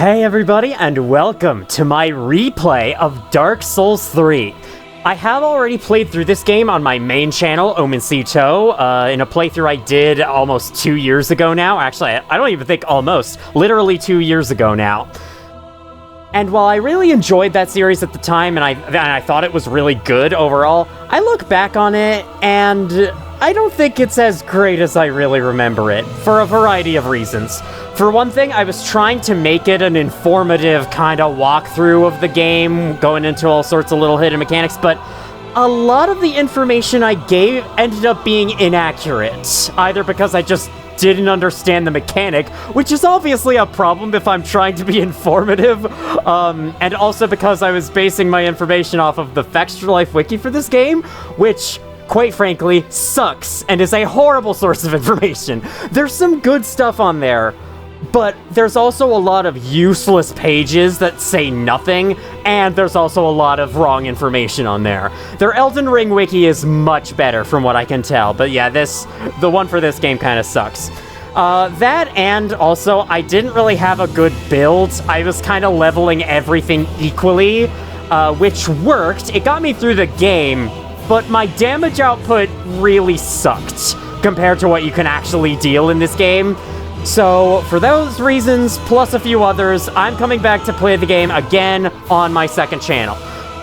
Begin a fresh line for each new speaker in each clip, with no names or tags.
Hey everybody, and welcome to my replay of Dark Souls 3. I have already played through this game on my main channel, Omencito, in a playthrough I did almost 2 years ago now. Actually, I don't even think almost, literally 2 years ago now. And while I really enjoyed that series at the time, and I thought it was really good overall, I look back on it, and I don't think it's as great as I really remember it, for a variety of reasons. For one thing, I was trying to make it an informative kind of walkthrough of the game, going into all sorts of little hidden mechanics, but a lot of the information I gave ended up being inaccurate, either because I just didn't understand the mechanic, which is obviously a problem if I'm trying to be informative, and also because I was basing my information off of the Fextra Life wiki for this game, which, quite frankly, sucks and is a horrible source of information. There's some good stuff on there, but there's also a lot of useless pages that say nothing, and there's also a lot of wrong information on there. Their Elden Ring wiki is much better from what I can tell, but yeah, the one for this game kind of sucks. That, and also, I didn't really have a good build. I was kind of leveling everything equally, which worked. It got me through the game, but my damage output really sucked compared to what you can actually deal in this game. So, for those reasons, plus a few others, I'm coming back to play the game again on my second channel.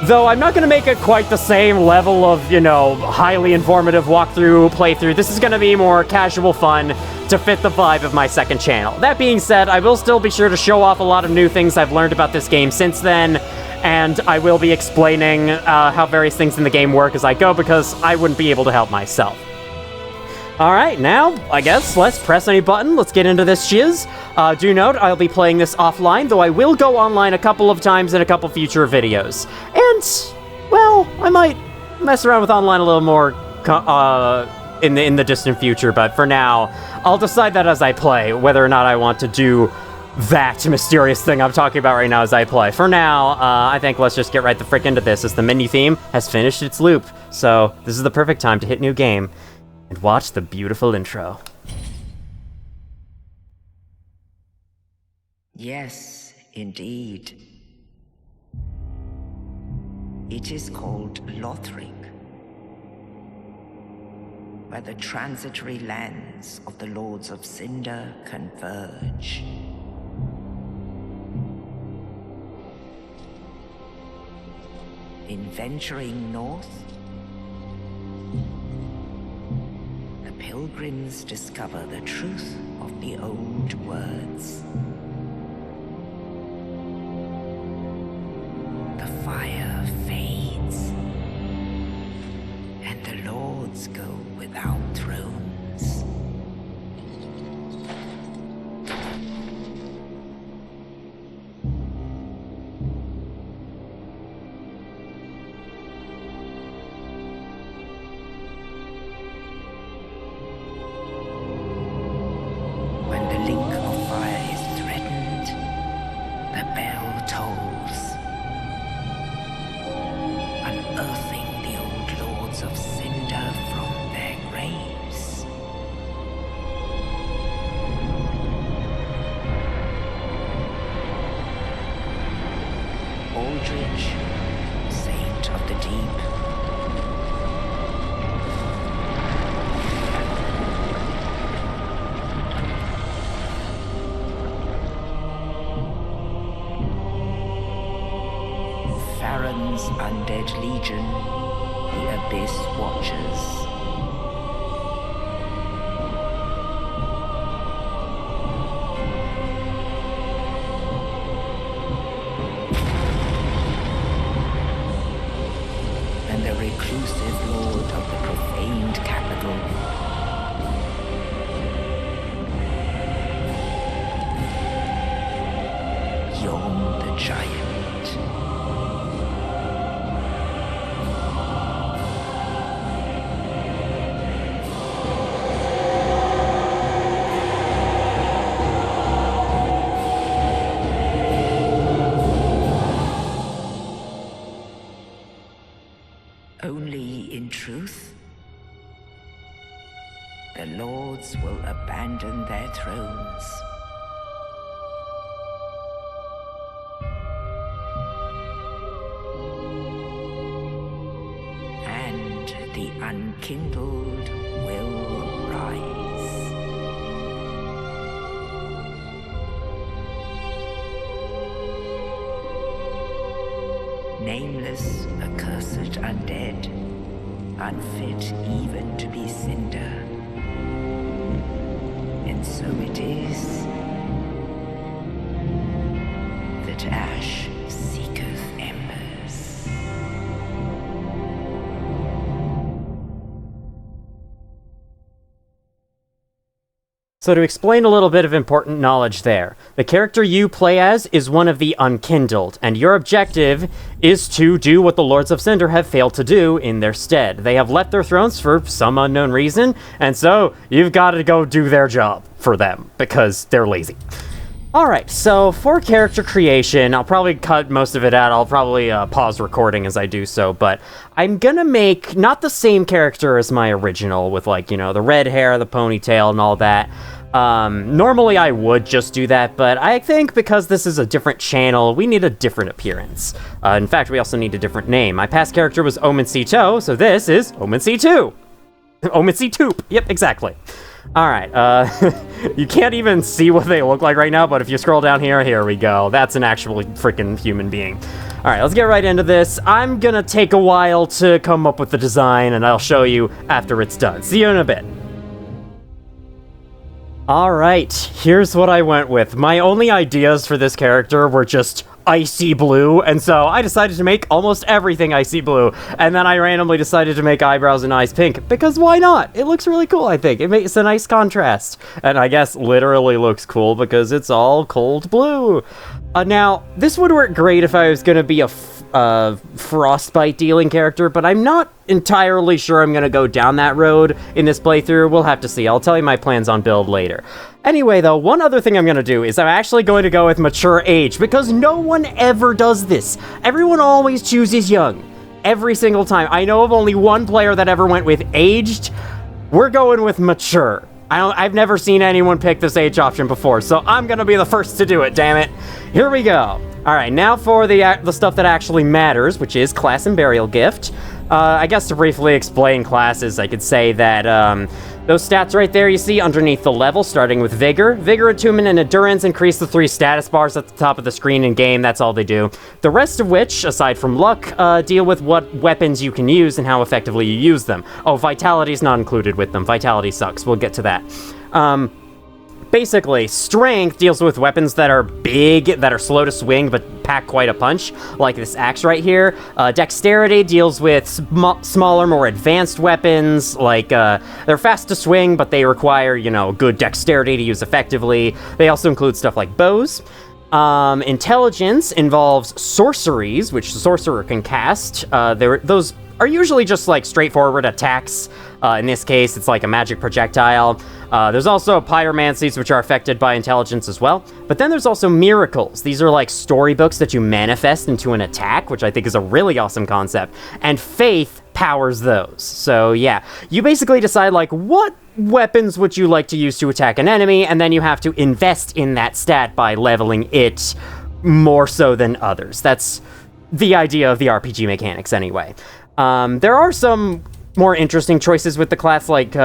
Though I'm not going to make it quite the same level of, highly informative walkthrough, playthrough. This is going to be more casual fun to fit the vibe of my second channel. That being said, I will still be sure to show off a lot of new things I've learned about this game since then, and I will be explaining how various things in the game work as I go, because I wouldn't be able to help myself. Alright, now, I guess, let's press any button, let's get into this shiz. Do note, I'll be playing this offline, though I will go online a couple of times in a couple future videos. And, well, I might mess around with online a little more in the distant future, but for now, I'll decide that as I play, whether or not I want to do that mysterious thing I'm talking about right now as I play. For now, I think let's just get right the frick into this, as the menu theme has finished its loop. So, this is the perfect time to hit new game and watch the beautiful intro.
Yes, indeed. It is called Lothric, where the transitory lands of the Lords of Cinder converge. In venturing north, the pilgrims discover the truth of the old words. The fire fades, and the lords go without thrones. When the link of fire is threatened, the bell tolls, unearthing the old lords of Cinder from their graves. Aldrich, saint of the deep, Farron's undead legion, the Abyss Watchers. And the reclusive lord of the profaned capital. Yom the Giant. Only in truth, the lords will abandon their thrones. unkindled will rise. Nameless, accursed undead, unfit even to be cinder. And so it is that ash seeketh embers.
So to explain a little bit of important knowledge there, the character you play as is one of the Unkindled, and your objective is to do what the Lords of Cinder have failed to do in their stead. They have left their thrones for some unknown reason, and so you've got to go do their job for them, because they're lazy. Alright, so for character creation, I'll probably cut most of it out. I'll probably pause recording as I do so, but I'm gonna make not the same character as my original with, like, you know, the red hair, the ponytail, and all that. Normally I would just do that, but I think because this is a different channel, we need a different appearance. In fact, we also need a different name. My past character was Omen C2, so this is Omen C2. Omen C2. Yep, exactly. Alright, you can't even see what they look like right now, but if you scroll down here, here we go. That's an actual freaking human being. Alright, let's get right into this. I'm gonna take a while to come up with the design, and I'll show you after it's done. See you in a bit. Alright, here's what I went with. My only ideas for this character were just icy blue, and so I decided to make almost everything icy blue, and then I randomly decided to make eyebrows and eyes pink, because why not? It looks really cool, I think. It makes a nice contrast, and I guess literally looks cool because it's all cold blue. Now, this would work great if I was gonna be a frostbite dealing character, but I'm not entirely sure I'm gonna go down that road in this playthrough. We'll have to see. I'll tell you my plans on build later. Anyway, though, one other thing I'm gonna do is I'm actually going to go with mature age, because no one ever does this. Everyone always chooses young. Every single time. I know of only one player that ever went with aged. We're going with mature. I've never seen anyone pick this age option before, so I'm gonna be the first to do it, damn it. Here we go. Alright, now for the stuff that actually matters, which is class and burial gift. I guess to briefly explain classes, I could say that those stats right there you see underneath the level, starting with Vigor. Vigor, Attunement, and Endurance increase the 3 status bars at the top of the screen in game, that's all they do. The rest of which, aside from luck, deal with what weapons you can use and how effectively you use them. Oh, Vitality's not included with them. Vitality sucks, we'll get to that. Basically, Strength deals with weapons that are big, that are slow to swing, but pack quite a punch, like this axe right here. Dexterity deals with smaller, more advanced weapons, like, they're fast to swing, but they require, you know, good dexterity to use effectively. They also include stuff like bows. Intelligence involves sorceries, which the sorcerer can cast. Those are usually just, like, straightforward attacks. In this case, it's like a magic projectile. There's also pyromancies, which are affected by intelligence as well. But then there's also miracles. These are like storybooks that you manifest into an attack, which I think is a really awesome concept. And faith powers those. So yeah, you basically decide, like, what weapons would you like to use to attack an enemy, and then you have to invest in that stat by leveling it more so than others. That's the idea of the RPG mechanics anyway. There are some more interesting choices with the class, like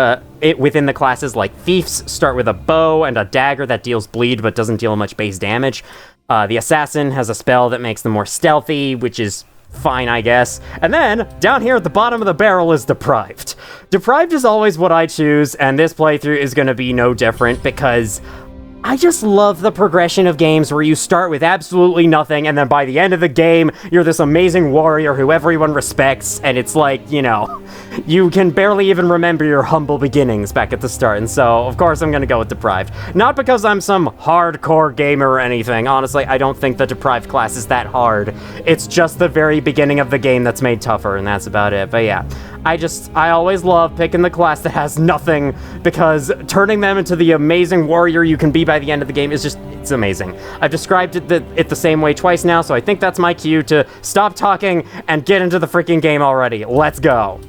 within the classes, like Thieves start with a bow and a dagger that deals bleed but doesn't deal much base damage. The Assassin has a spell that makes them more stealthy, which is fine, I guess. And then, down here at the bottom of the barrel is Deprived. Deprived is always what I choose, and this playthrough is going to be no different, because I just love the progression of games where you start with absolutely nothing, and then by the end of the game, you're this amazing warrior who everyone respects, and it's like, you know, you can barely even remember your humble beginnings back at the start, and so, of course, I'm gonna go with Deprived. Not because I'm some hardcore gamer or anything. Honestly, I don't think the Deprived class is that hard. It's just the very beginning of the game that's made tougher, and that's about it. But yeah, I always love picking the class that has nothing, because turning them into the amazing warrior you can be by the end of the game is just, it's amazing. I've described it the same way twice now, so I think that's my cue to stop talking and get into the freaking game already. Let's go.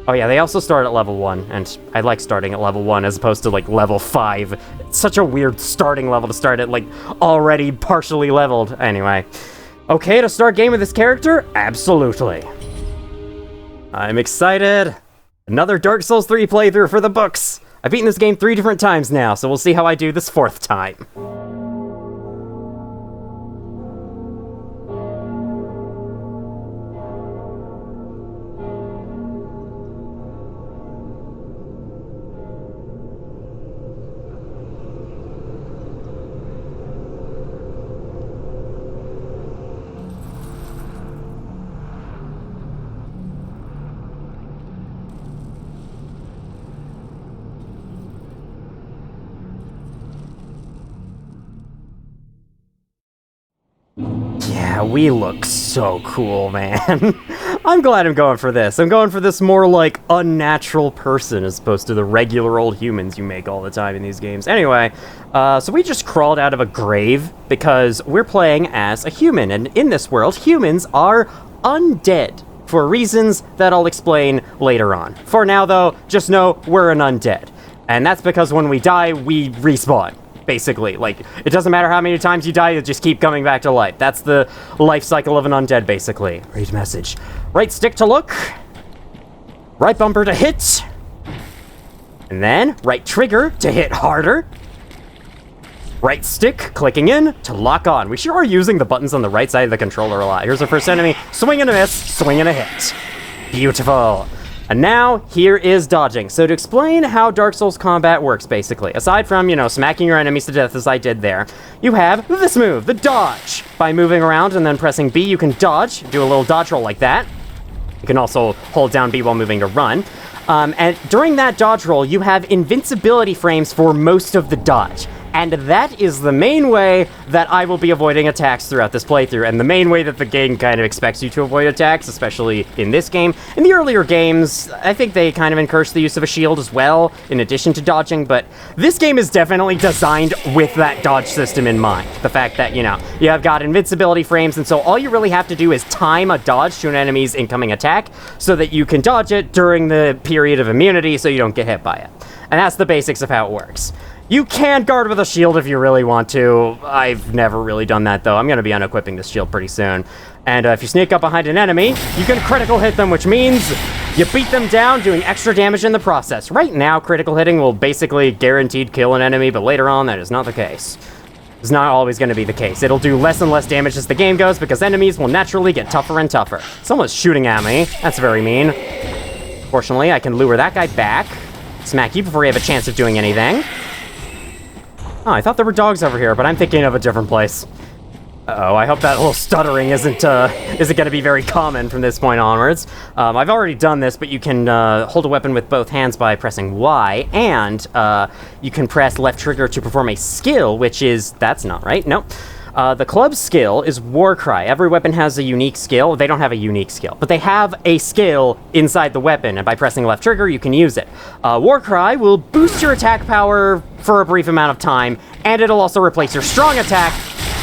Oh yeah, they also start at level 1, and I like starting at level 1 as opposed to, like, level 5. It's such a weird starting level to start at, like, already partially leveled. Anyway. Okay, to start game with this character? Absolutely. I'm excited. Another Dark Souls 3 playthrough for the books! I've beaten this game 3 different times now, so we'll see how I do this 4th time. Yeah, we look so cool, man. I'm glad I'm going for this. I'm going for this more, like, unnatural person as opposed to the regular old humans you make all the time in these games. Anyway, so we just crawled out of a grave because we're playing as a human, and in this world, humans are undead for reasons that I'll explain later on. For now, though, just know we're an undead. And that's because when we die, we respawn. Basically, like, it doesn't matter how many times you die, you just keep coming back to life. That's the life cycle of an undead, basically. Read message. Right stick to look. Right bumper to hit. And then, right trigger to hit harder. Right stick, clicking in, to lock on. We sure are using the buttons on the right side of the controller a lot. Here's our first enemy. Swing and a miss, swing and a hit. Beautiful. And now, here is dodging. So to explain how Dark Souls combat works, basically, aside from, you know, smacking your enemies to death as I did there, you have this move, the dodge. By moving around and then pressing B, you can dodge, do a little dodge roll like that. You can also hold down B while moving to run. And during that dodge roll, you have invincibility frames for most of the dodge. And that is the main way that I will be avoiding attacks throughout this playthrough, and the main way that the game kind of expects you to avoid attacks, especially in this game. In the earlier games, I think they kind of encourage the use of a shield as well, in addition to dodging, but this game is definitely designed with that dodge system in mind. The fact that, you know, you have got invincibility frames, and so all you really have to do is time a dodge to an enemy's incoming attack, so that you can dodge it during the period of immunity so you don't get hit by it. And that's the basics of how it works. You can guard with a shield if you really want to. I've never really done that, though. I'm going to be unequipping this shield pretty soon. And if you sneak up behind an enemy, you can critical hit them, which means you beat them down, doing extra damage in the process. Right now, critical hitting will basically guaranteed kill an enemy, but later on, that is not the case. It's not always going to be the case. It'll do less and less damage as the game goes, because enemies will naturally get tougher and tougher. Someone's shooting at me. That's very mean. Fortunately, I can lure that guy back, smack you before you have a chance of doing anything. Oh, I thought there were dogs over here, but I'm thinking of a different place. Uh-oh, I hope that little stuttering isn't going to be very common from this point onwards. I've already done this, but you can hold a weapon with both hands by pressing Y, and you can press left trigger to perform a skill, which is... That's not right, no. The club skill is War Cry. Every weapon has a unique skill. They don't have a unique skill, but they have a skill inside the weapon, and by pressing left trigger, you can use it. War Cry will boost your attack power for a brief amount of time, and it'll also replace your strong attack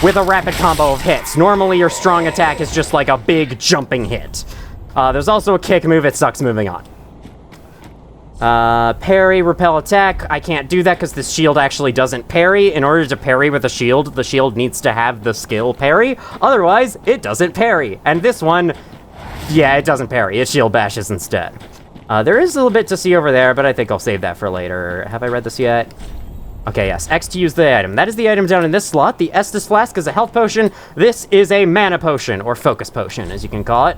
with a rapid combo of hits. Normally, your strong attack is just like a big jumping hit. There's also a kick move. It sucks moving on. Parry, repel, attack. I can't do that because this shield actually doesn't parry. In order to parry with a shield, the shield needs to have the skill parry. Otherwise, it doesn't parry. And this one, yeah, it doesn't parry. It shield bashes instead. There is a little bit to see over there, but I think I'll save that for later. Have I read this yet? Okay, yes. X to use the item. That is the item down in this slot. The Estus Flask is a health potion. This is a mana potion, or focus potion, as you can call it.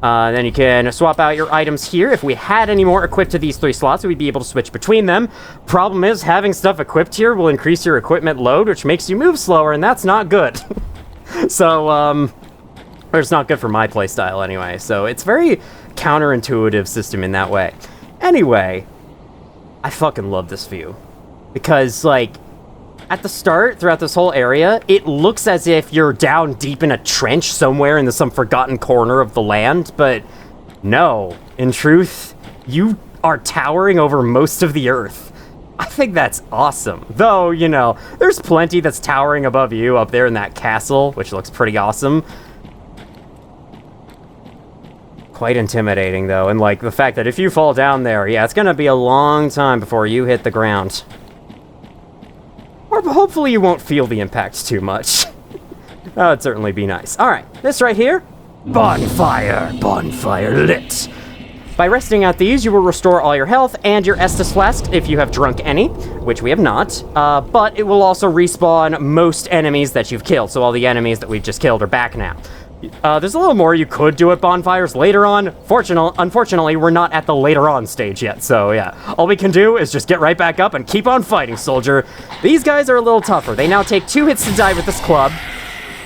Then you can swap out your items here. If we had any more equipped to these 3 slots, we'd be able to switch between them. Problem is, having stuff equipped here will increase your equipment load, which makes you move slower, and that's not good. So, or it's not good for my playstyle anyway. So it's very counterintuitive system in that way. Anyway, I fucking love this view. Because, like, at the start, throughout this whole area, it looks as if you're down deep in a trench somewhere in some forgotten corner of the land, but no. In truth, you are towering over most of the earth. I think that's awesome. Though, you know, there's plenty that's towering above you up there in that castle, which looks pretty awesome. Quite intimidating, though, and, like, the fact that if you fall down there, yeah, it's gonna be a long time before you hit the ground. Or hopefully you won't feel the impact too much. That would certainly be nice. Alright, this right here. Bonfire. Bonfire lit. By resting at these, you will restore all your health and your Estus Flask if you have drunk any, which we have not, but it will also respawn most enemies that you've killed, so all the enemies that we've just killed are back now. There's a little more you could do at bonfires later on. Unfortunately, we're not at the later on stage yet, so yeah. All we can do is just get right back up and keep on fighting, soldier. These guys are a little tougher. They now take 2 hits to die with this club.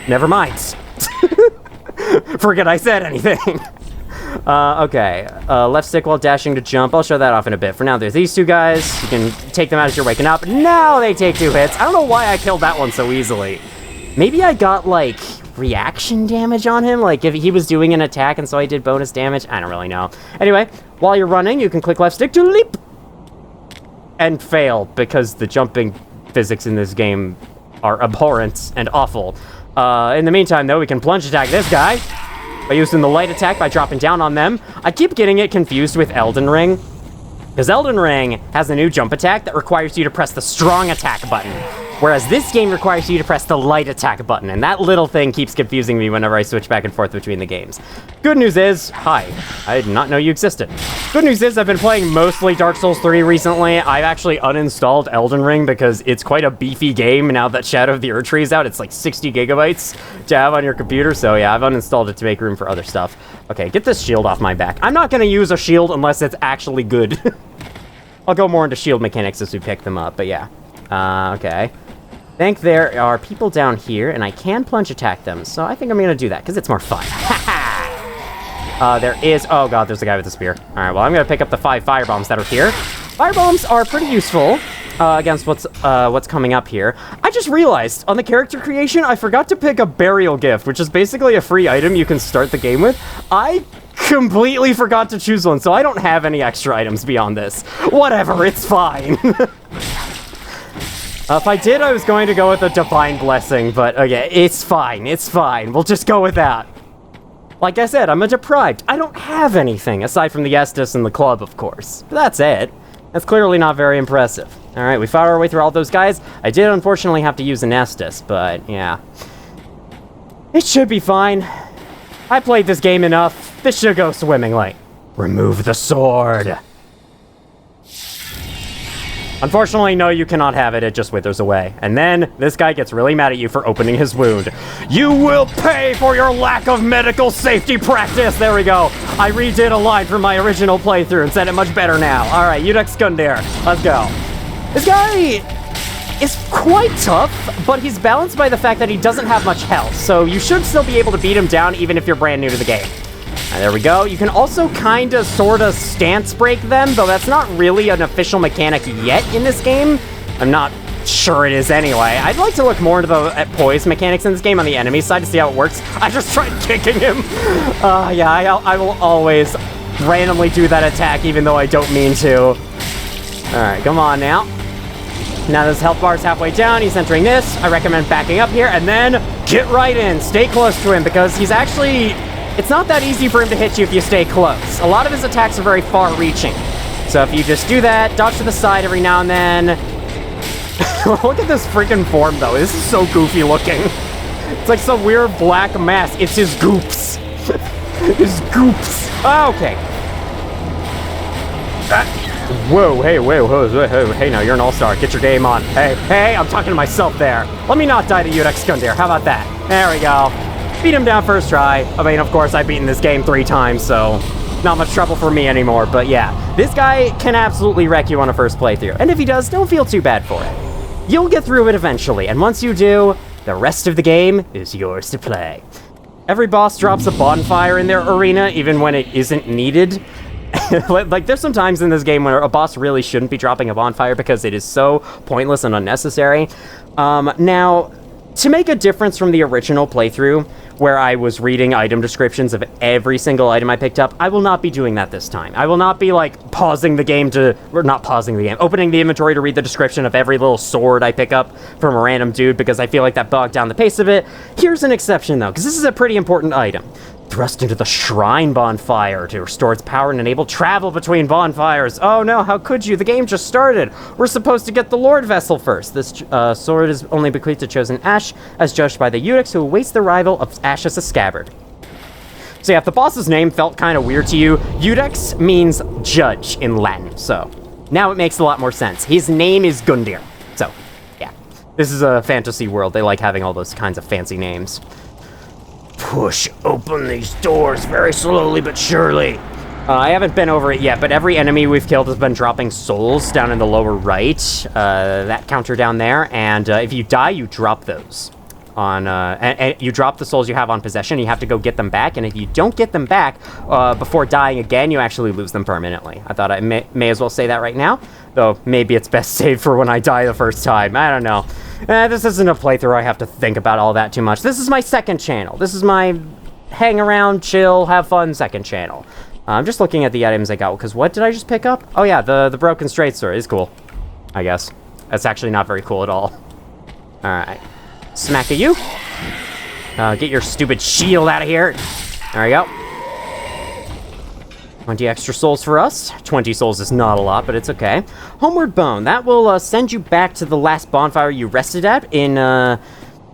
Never mind. Forget I said anything. Okay. Left stick while dashing to jump. I'll show that off in a bit. For now, there's these 2 guys. You can take them out as you're waking up. Now they take 2 hits. I don't know why I killed that one so easily. Maybe I got, like, reaction damage on him? Like, if he was doing an attack and so I did bonus damage? I don't really know. Anyway, while you're running, you can click left stick to leap. And fail, because the jumping physics in this game are abhorrent and awful. In the meantime, though, we can plunge attack this guy by using the light attack by dropping down on them. I keep getting it confused with Elden Ring, because Elden Ring has a new jump attack that requires you to press the strong attack button, whereas this game requires you to press the light attack button, and that little thing keeps confusing me whenever I switch back and forth between the games. Good news is, hi, I did not know you existed. Good news is I've been playing mostly Dark Souls 3 recently. I've actually uninstalled Elden Ring because it's quite a beefy game now that Shadow of the Erdtree is out. It's like 60 gigabytes to have on your computer, so yeah, I've uninstalled it to make room for other stuff. Okay, get this shield off my back. I'm not gonna use a shield unless it's actually good. I'll go more into shield mechanics as we pick them up, but yeah. Okay. I think there are people down here, and I can plunge attack them, so I think I'm gonna do that, because it's more fun. There is... Oh god, there's a guy with a spear. Alright, well, I'm gonna pick up the 5 firebombs that are here. Firebombs are pretty useful against what's coming up here. I just realized, on the character creation, I forgot to pick a burial gift, which is basically a free item you can start the game with. I completely forgot to choose one, so I don't have any extra items beyond this. Whatever, it's fine. If I did, I was going to go with a Divine Blessing, but okay, it's fine, it's fine. We'll just go with that. Like I said, I'm a deprived. I don't have anything, aside from the Estus and the club, of course. But that's it. That's clearly not very impressive. Alright, we fought our way through all those guys. I did unfortunately have to use an Estus, but yeah. It should be fine. I played this game enough. This should go swimmingly. Remove the sword. Unfortunately, no, you cannot have it. It just withers away. And then this guy gets really mad at you for opening his wound. You will pay for your lack of medical safety practice. There we go. I redid a line from my original playthrough and said it much better now. All right, Udex Gundir. Let's go. This guy is quite tough, but he's balanced by the fact that he doesn't have much health. So you should still be able to beat him down even if you're brand new to the game. There we go. You can also kind of, sort of stance break them, though that's not really an official mechanic yet in this game. I'm not sure it is anyway. I'd like to look more into the poise mechanics in this game on the enemy side to see how it works. I just tried kicking him. Yeah, I will always randomly do that attack even though I don't mean to. All right, come on now. Now this health bar is halfway down. He's entering this. I recommend backing up here and then get right in. Stay close to him because he's actually... It's not that easy for him to hit you if you stay close. A lot of his attacks are very far-reaching. So if you just do that, dodge to the side every now and then. Look at this freaking form, though. This is so goofy looking. It's like some weird black mask. It's his goops. His goops. Oh, okay. Whoa, hey, hey, now you're an all-star. Get your game on. Hey, I'm talking to myself there. Let me not die to Udex Gundir. How about that? There we go. Beat him down first try. I mean, of course, I've beaten this game 3 times, so not much trouble for me anymore. But yeah, this guy can absolutely wreck you on a first playthrough. And if he does, don't feel too bad for it. You'll get through it eventually, and once you do, the rest of the game is yours to play. Every boss drops a bonfire in their arena, even when it isn't needed. Like, there's some times in this game where a boss really shouldn't be dropping a bonfire because it is so pointless and unnecessary. Now, to make a difference from the original playthrough, where I was reading item descriptions of every single item I picked up, I will not be doing that this time. I will not be, like, pausing the game to... Or not pausing the game. Opening the inventory to read the description of every little sword I pick up from a random dude, because I feel like that bogged down the pace a bit. Here's an exception, though, because this is a pretty important item. Thrust into the shrine bonfire to restore its power and enable travel between bonfires. Oh no, how could you? The game just started. We're supposed to get the Lord Vessel first. This sword is only bequeathed to chosen Ash, as judged by the Udex, who awaits the arrival of Ash as a scabbard. So yeah, if the boss's name felt kind of weird to you, Iudex means judge in Latin, so now it makes a lot more sense. His name is Gundyr, so yeah. This is a fantasy world. They like having all those kinds of fancy names. Push open these doors very slowly but surely. I haven't been over it yet, but every enemy we've killed has been dropping souls down in the lower right. That counter down there, and if you die, you drop those. And you drop the souls you have on possession, you have to go get them back, and if you don't get them back before dying again, you actually lose them permanently. I thought I may as well say that right now, though maybe it's best saved for when I die the first time. I don't know. This isn't a playthrough I have to think about all that too much. This is my second channel. This is my hang around, chill, have fun second channel. I'm just looking at the items I got, because what did I just pick up? Oh yeah, the broken straight sword is cool, I guess. That's actually not very cool at all. Alright. Smack at you. Get your stupid shield out of here. There we go. 20 extra souls for us. 20 souls is not a lot, but it's okay. Homeward Bone. That will send you back to the last bonfire you rested at in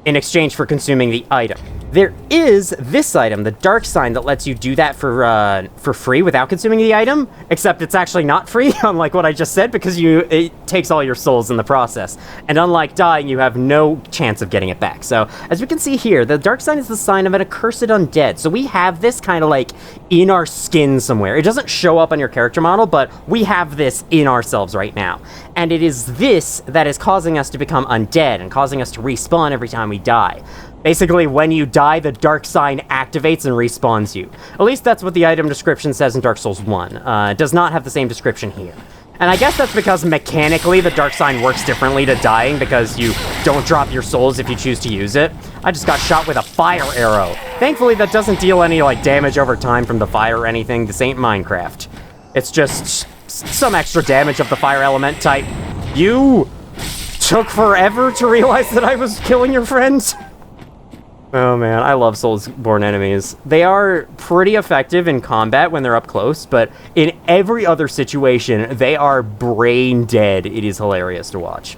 exchange for consuming the item. There is this item, the Dark Sign, that lets you do that for free without consuming the item, except it's actually not free, unlike what I just said, because it takes all your souls in the process. And unlike dying, you have no chance of getting it back. So, as we can see here, the Dark Sign is the sign of an accursed undead. So we have this kind of like in our skin somewhere. It doesn't show up on your character model, but we have this in ourselves right now. And it is this that is causing us to become undead and causing us to respawn every time we die. Basically, when you die, the Dark Sign activates and respawns you. At least that's what the item description says in Dark Souls 1. It does not have the same description here. And I guess that's because mechanically the Dark Sign works differently to dying, because you don't drop your souls if you choose to use it. I just got shot with a fire arrow. Thankfully, that doesn't deal any like damage over time from the fire or anything. This ain't Minecraft. It's just some extra damage of the fire element type. You took forever to realize that I was killing your friends? Oh man, I love Soulsborne enemies. They are pretty effective in combat when they're up close, but in every other situation, they are brain dead. It is hilarious to watch.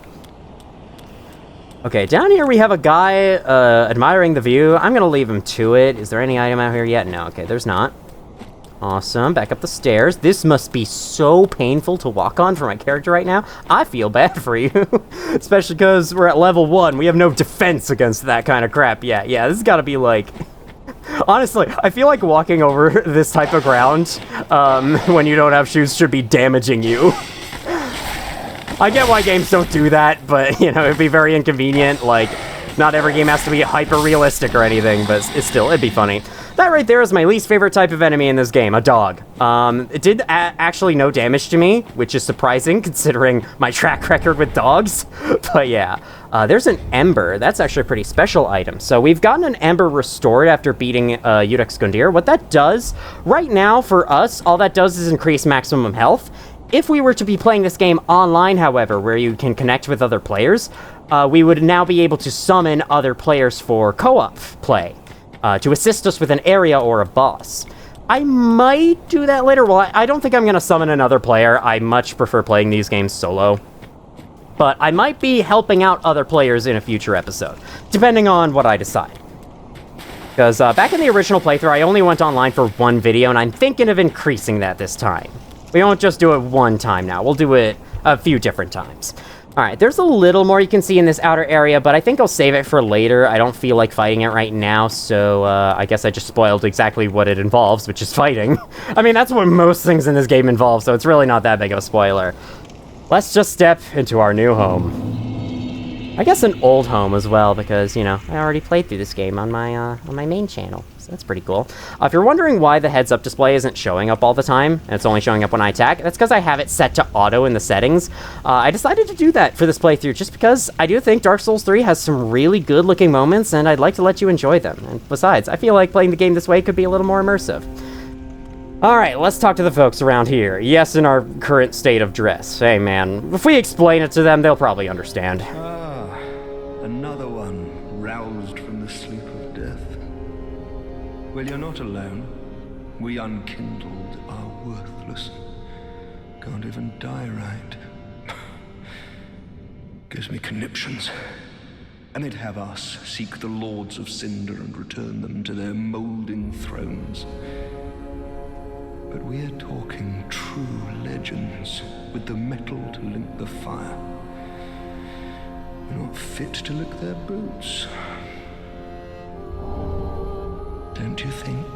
Okay, down here we have a guy admiring the view. I'm gonna leave him to it. Is there any item out here yet? No, okay, there's not. Awesome, back up the stairs. This must be so painful to walk on for my character right now. I feel bad for you, especially because we're at level 1. We have no defense against that kind of crap. Yeah, this has got to be like... Honestly, I feel like walking over this type of ground when you don't have shoes should be damaging you. I get why games don't do that, but, you know, it'd be very inconvenient. Like, not every game has to be hyper-realistic or anything, but it'd be funny. That right there is my least favorite type of enemy in this game, a dog. It did actually no damage to me, which is surprising considering my track record with dogs. But yeah, there's an Ember. That's actually a pretty special item. So we've gotten an Ember restored after beating Iudex Gundyr. What that does, right now for us, all that does is increase maximum health. If we were to be playing this game online, however, where you can connect with other players, we would now be able to summon other players for co-op play. To assist us with an area or a boss. I might do that later. Well, I don't think I'm going to summon another player. I much prefer playing these games solo. But I might be helping out other players in a future episode, depending on what I decide. Because back in the original playthrough, I only went online for one video, and I'm thinking of increasing that this time. We won't just do it one time now. We'll do it a few different times. Alright, there's a little more you can see in this outer area, but I think I'll save it for later. I don't feel like fighting it right now, so I guess I just spoiled exactly what it involves, which is fighting. I mean, that's what most things in this game involve, so it's really not that big of a spoiler. Let's just step into our new home. I guess an old home as well, because, you know, I already played through this game on my main channel. So that's pretty cool. If you're wondering why the heads-up display isn't showing up all the time, and it's only showing up when I attack, that's because I have it set to auto in the settings. I decided to do that for this playthrough, just because I do think Dark Souls 3 has some really good-looking moments, and I'd like to let you enjoy them. And besides, I feel like playing the game this way could be a little more immersive. Alright, let's talk to the folks around here. Yes, in our current state of dress. Hey, man, if we explain it to them, they'll probably understand.
Ah, another one roused from the sleep of death. Well, you're not alone. We unkindled are worthless. Can't even die right. Gives me conniptions. Well, you're not alone. We unkindled are worthless. Can't even die right. Gives me conniptions. Well, you're not alone. We unkindled are worthless. Can't even die right. Gives me conniptions. Well, you're not alone. We unkindled are worthless. Can't even die right. Gives me conniptions. and they'd have us seek the Lords of Cinder and return them to their moulding thrones. But we're talking true legends, with the metal to link the fire. We're not fit to lick their boots. Don't you think?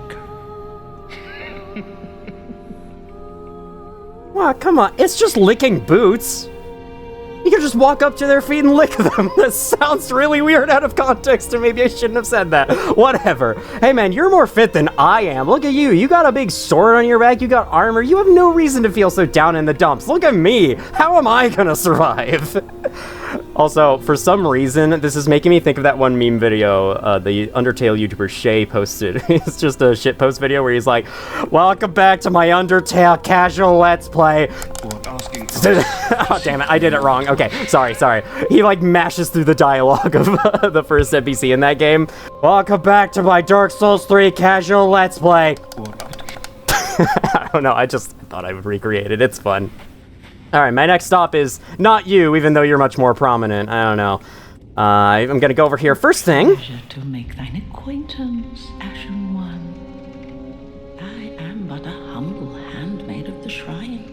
Wow, come on, it's just licking boots. You can just walk up to their feet and lick them. That sounds really weird out of context, or maybe I shouldn't have said that. Whatever. Hey man, you're more fit than I am. Look at you. You got a big sword on your back. You got armor. You have no reason to feel so down in the dumps. Look at me. How am I gonna survive? Also, for some reason, this is making me think of that one meme video the Undertale YouTuber Shay posted. It's just a shitpost video where he's like, "Welcome back to my Undertale casual Let's Play." Oh, damn it, I did it wrong. Okay, sorry. He, like, mashes through the dialogue of the first NPC in that game. "Welcome back to my Dark Souls 3 casual Let's Play." I don't know, I just thought I would recreate it. It's fun. Alright, my next stop is not you, even though you're much more prominent. I don't know. I'm gonna go over here. First thing...
Pleasure to make thine acquaintance, Ashen One. I am but a humble handmaid of the shrine.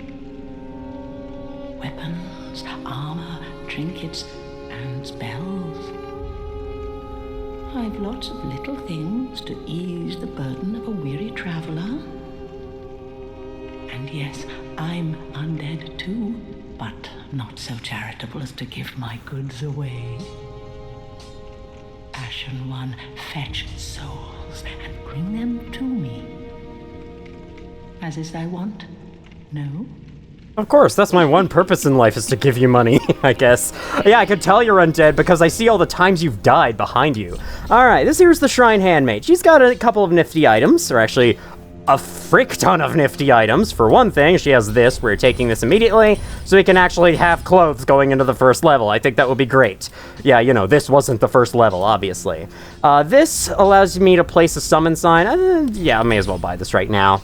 Weapons, armor, trinkets, and spells. I've lots of little things to ease the burden of a weary traveler. And yes, I'm undead too, but not so charitable as to give my goods away. Ashen One, fetch souls and bring them to me. As is thy wont? No?
Of course, that's my one purpose in life, is to give you money, I guess. Yeah, I could tell you're undead because I see all the times you've died behind you. Alright, this here's the Shrine Handmaid. She's got a couple of nifty items, or actually... a frick ton of nifty items. For one thing, she has this. We're taking this immediately, so we can actually have clothes going into the first level. I think that would be great. Yeah, you know, this wasn't the first level, obviously. This allows me to place a summon sign. Yeah, I may as well buy this right now.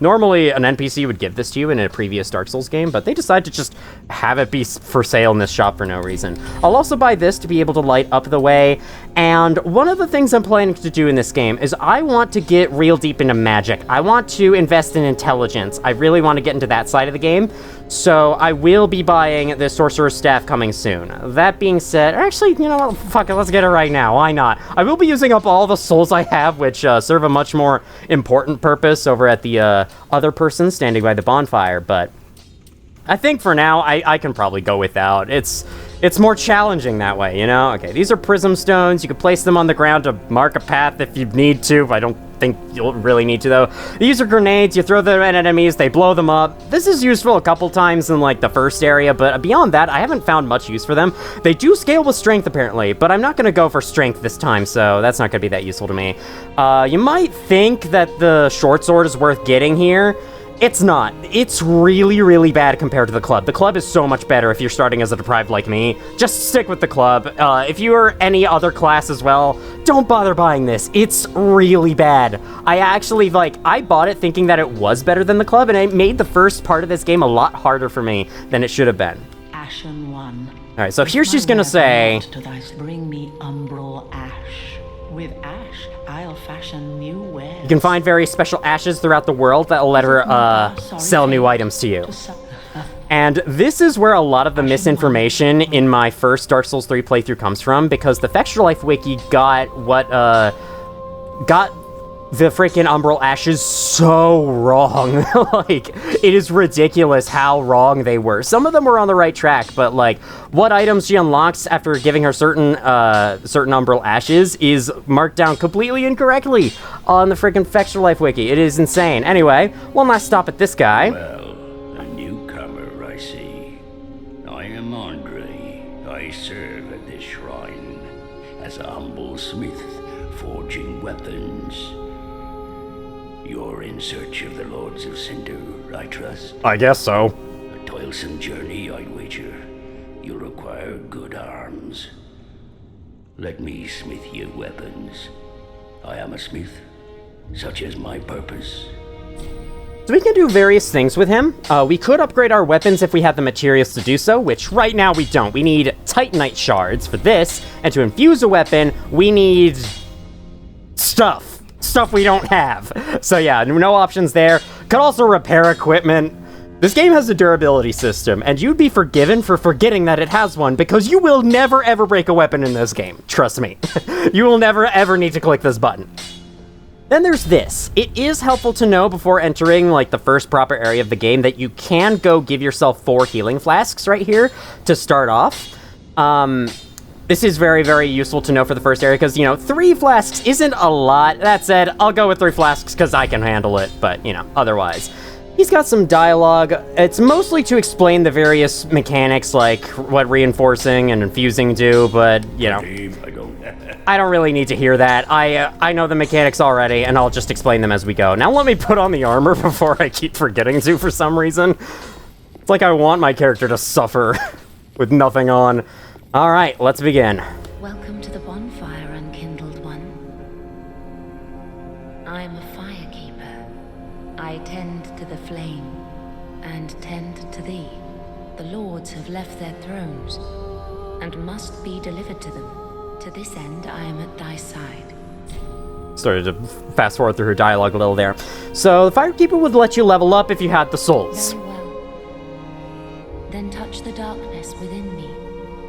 Normally, an NPC would give this to you in a previous Dark Souls game, but they decided to just have it be for sale in this shop for no reason. I'll also buy this to be able to light up the way, and one of the things I'm planning to do in this game is I want to get real deep into magic. I want to invest in intelligence. I really want to get into that side of the game, so I will be buying the Sorcerer's Staff coming soon. That being said, actually, you know what, fuck it, let's get it right now, why not? I will be using up all the souls I have, which serve a much more important purpose over at the other person standing by the bonfire, but I think for now, I can probably go without. It's more challenging that way, you know? Okay, these are prism stones. You can place them on the ground to mark a path if you need to. I don't think you'll really need to, though. These are grenades. You throw them at enemies. They blow them up. This is useful a couple times in, like, the first area, but beyond that, I haven't found much use for them. They do scale with strength, apparently, but I'm not going to go for strength this time, so that's not going to be that useful to me. You might think that the short sword is worth getting here. It's not. It's really, really bad compared to the club. The club is so much better if you're starting as a deprived like me. Just stick with the club. If you are any other class as well, don't bother buying this. It's really bad. I actually, I bought it thinking that it was better than the club, and it made the first part of this game a lot harder for me than it should have been.
Ashen One.
Alright, so here she's gonna say...
Bring me umbral ash. With ash, I'll fashion new wares.
You can find very special ashes throughout the world that'll let her sell new items to you. And this is where a lot of the misinformation in my first Dark Souls 3 playthrough comes from, because the Texture Life Wiki got the freaking Umbral Ashes so wrong. It is ridiculous how wrong they were. Some of them were on the right track, but, what items she unlocks after giving her certain Umbral Ashes is marked down completely incorrectly on the freaking Texture Life Wiki. It is insane. Anyway, one last stop at this guy.
Well, a newcomer, I see. I am Andre. I serve at this shrine as a humble smith, forging weapons. You're in search of the Lords of Cinder, I trust?
I guess so.
A toilsome journey, I'd wager. You'll require good arms. Let me smith you weapons. I am a smith, such is my purpose.
So we can do various things with him. We could upgrade our weapons if we had the materials to do so, which right now we don't. We need Titanite shards for this, and to infuse a weapon, we need stuff we don't have. So yeah, no options there. Could also repair equipment. This game has a durability system, and you'd be forgiven for forgetting that it has one, because you will never ever break a weapon in this game. Trust me. You will never ever need to click this button. Then there's this. It is helpful to know before entering like the first proper area of the game that you can go give yourself 4 healing flasks right here to start off. This is very, very useful to know for the first area because, you know, 3 flasks isn't a lot. That said, I'll go with 3 flasks because I can handle it, but, you know, otherwise. He's got some dialogue. It's mostly to explain the various mechanics, like what reinforcing and infusing do, but, you know, I don't really need to hear that. I know the mechanics already, and I'll just explain them as we go. Now let me put on the armor before I keep forgetting to for some reason. It's like I want my character to suffer with nothing on. All right, let's begin.
Welcome to the bonfire, unkindled one. I'm a firekeeper. I tend to the flame, and tend to thee. The lords have left their thrones, and must be delivered to them. To this end, I am at thy side.
Started to fast forward through her dialogue a little there. So the firekeeper would let you level up if you had the souls.
Very well. Then touch the darkness within me.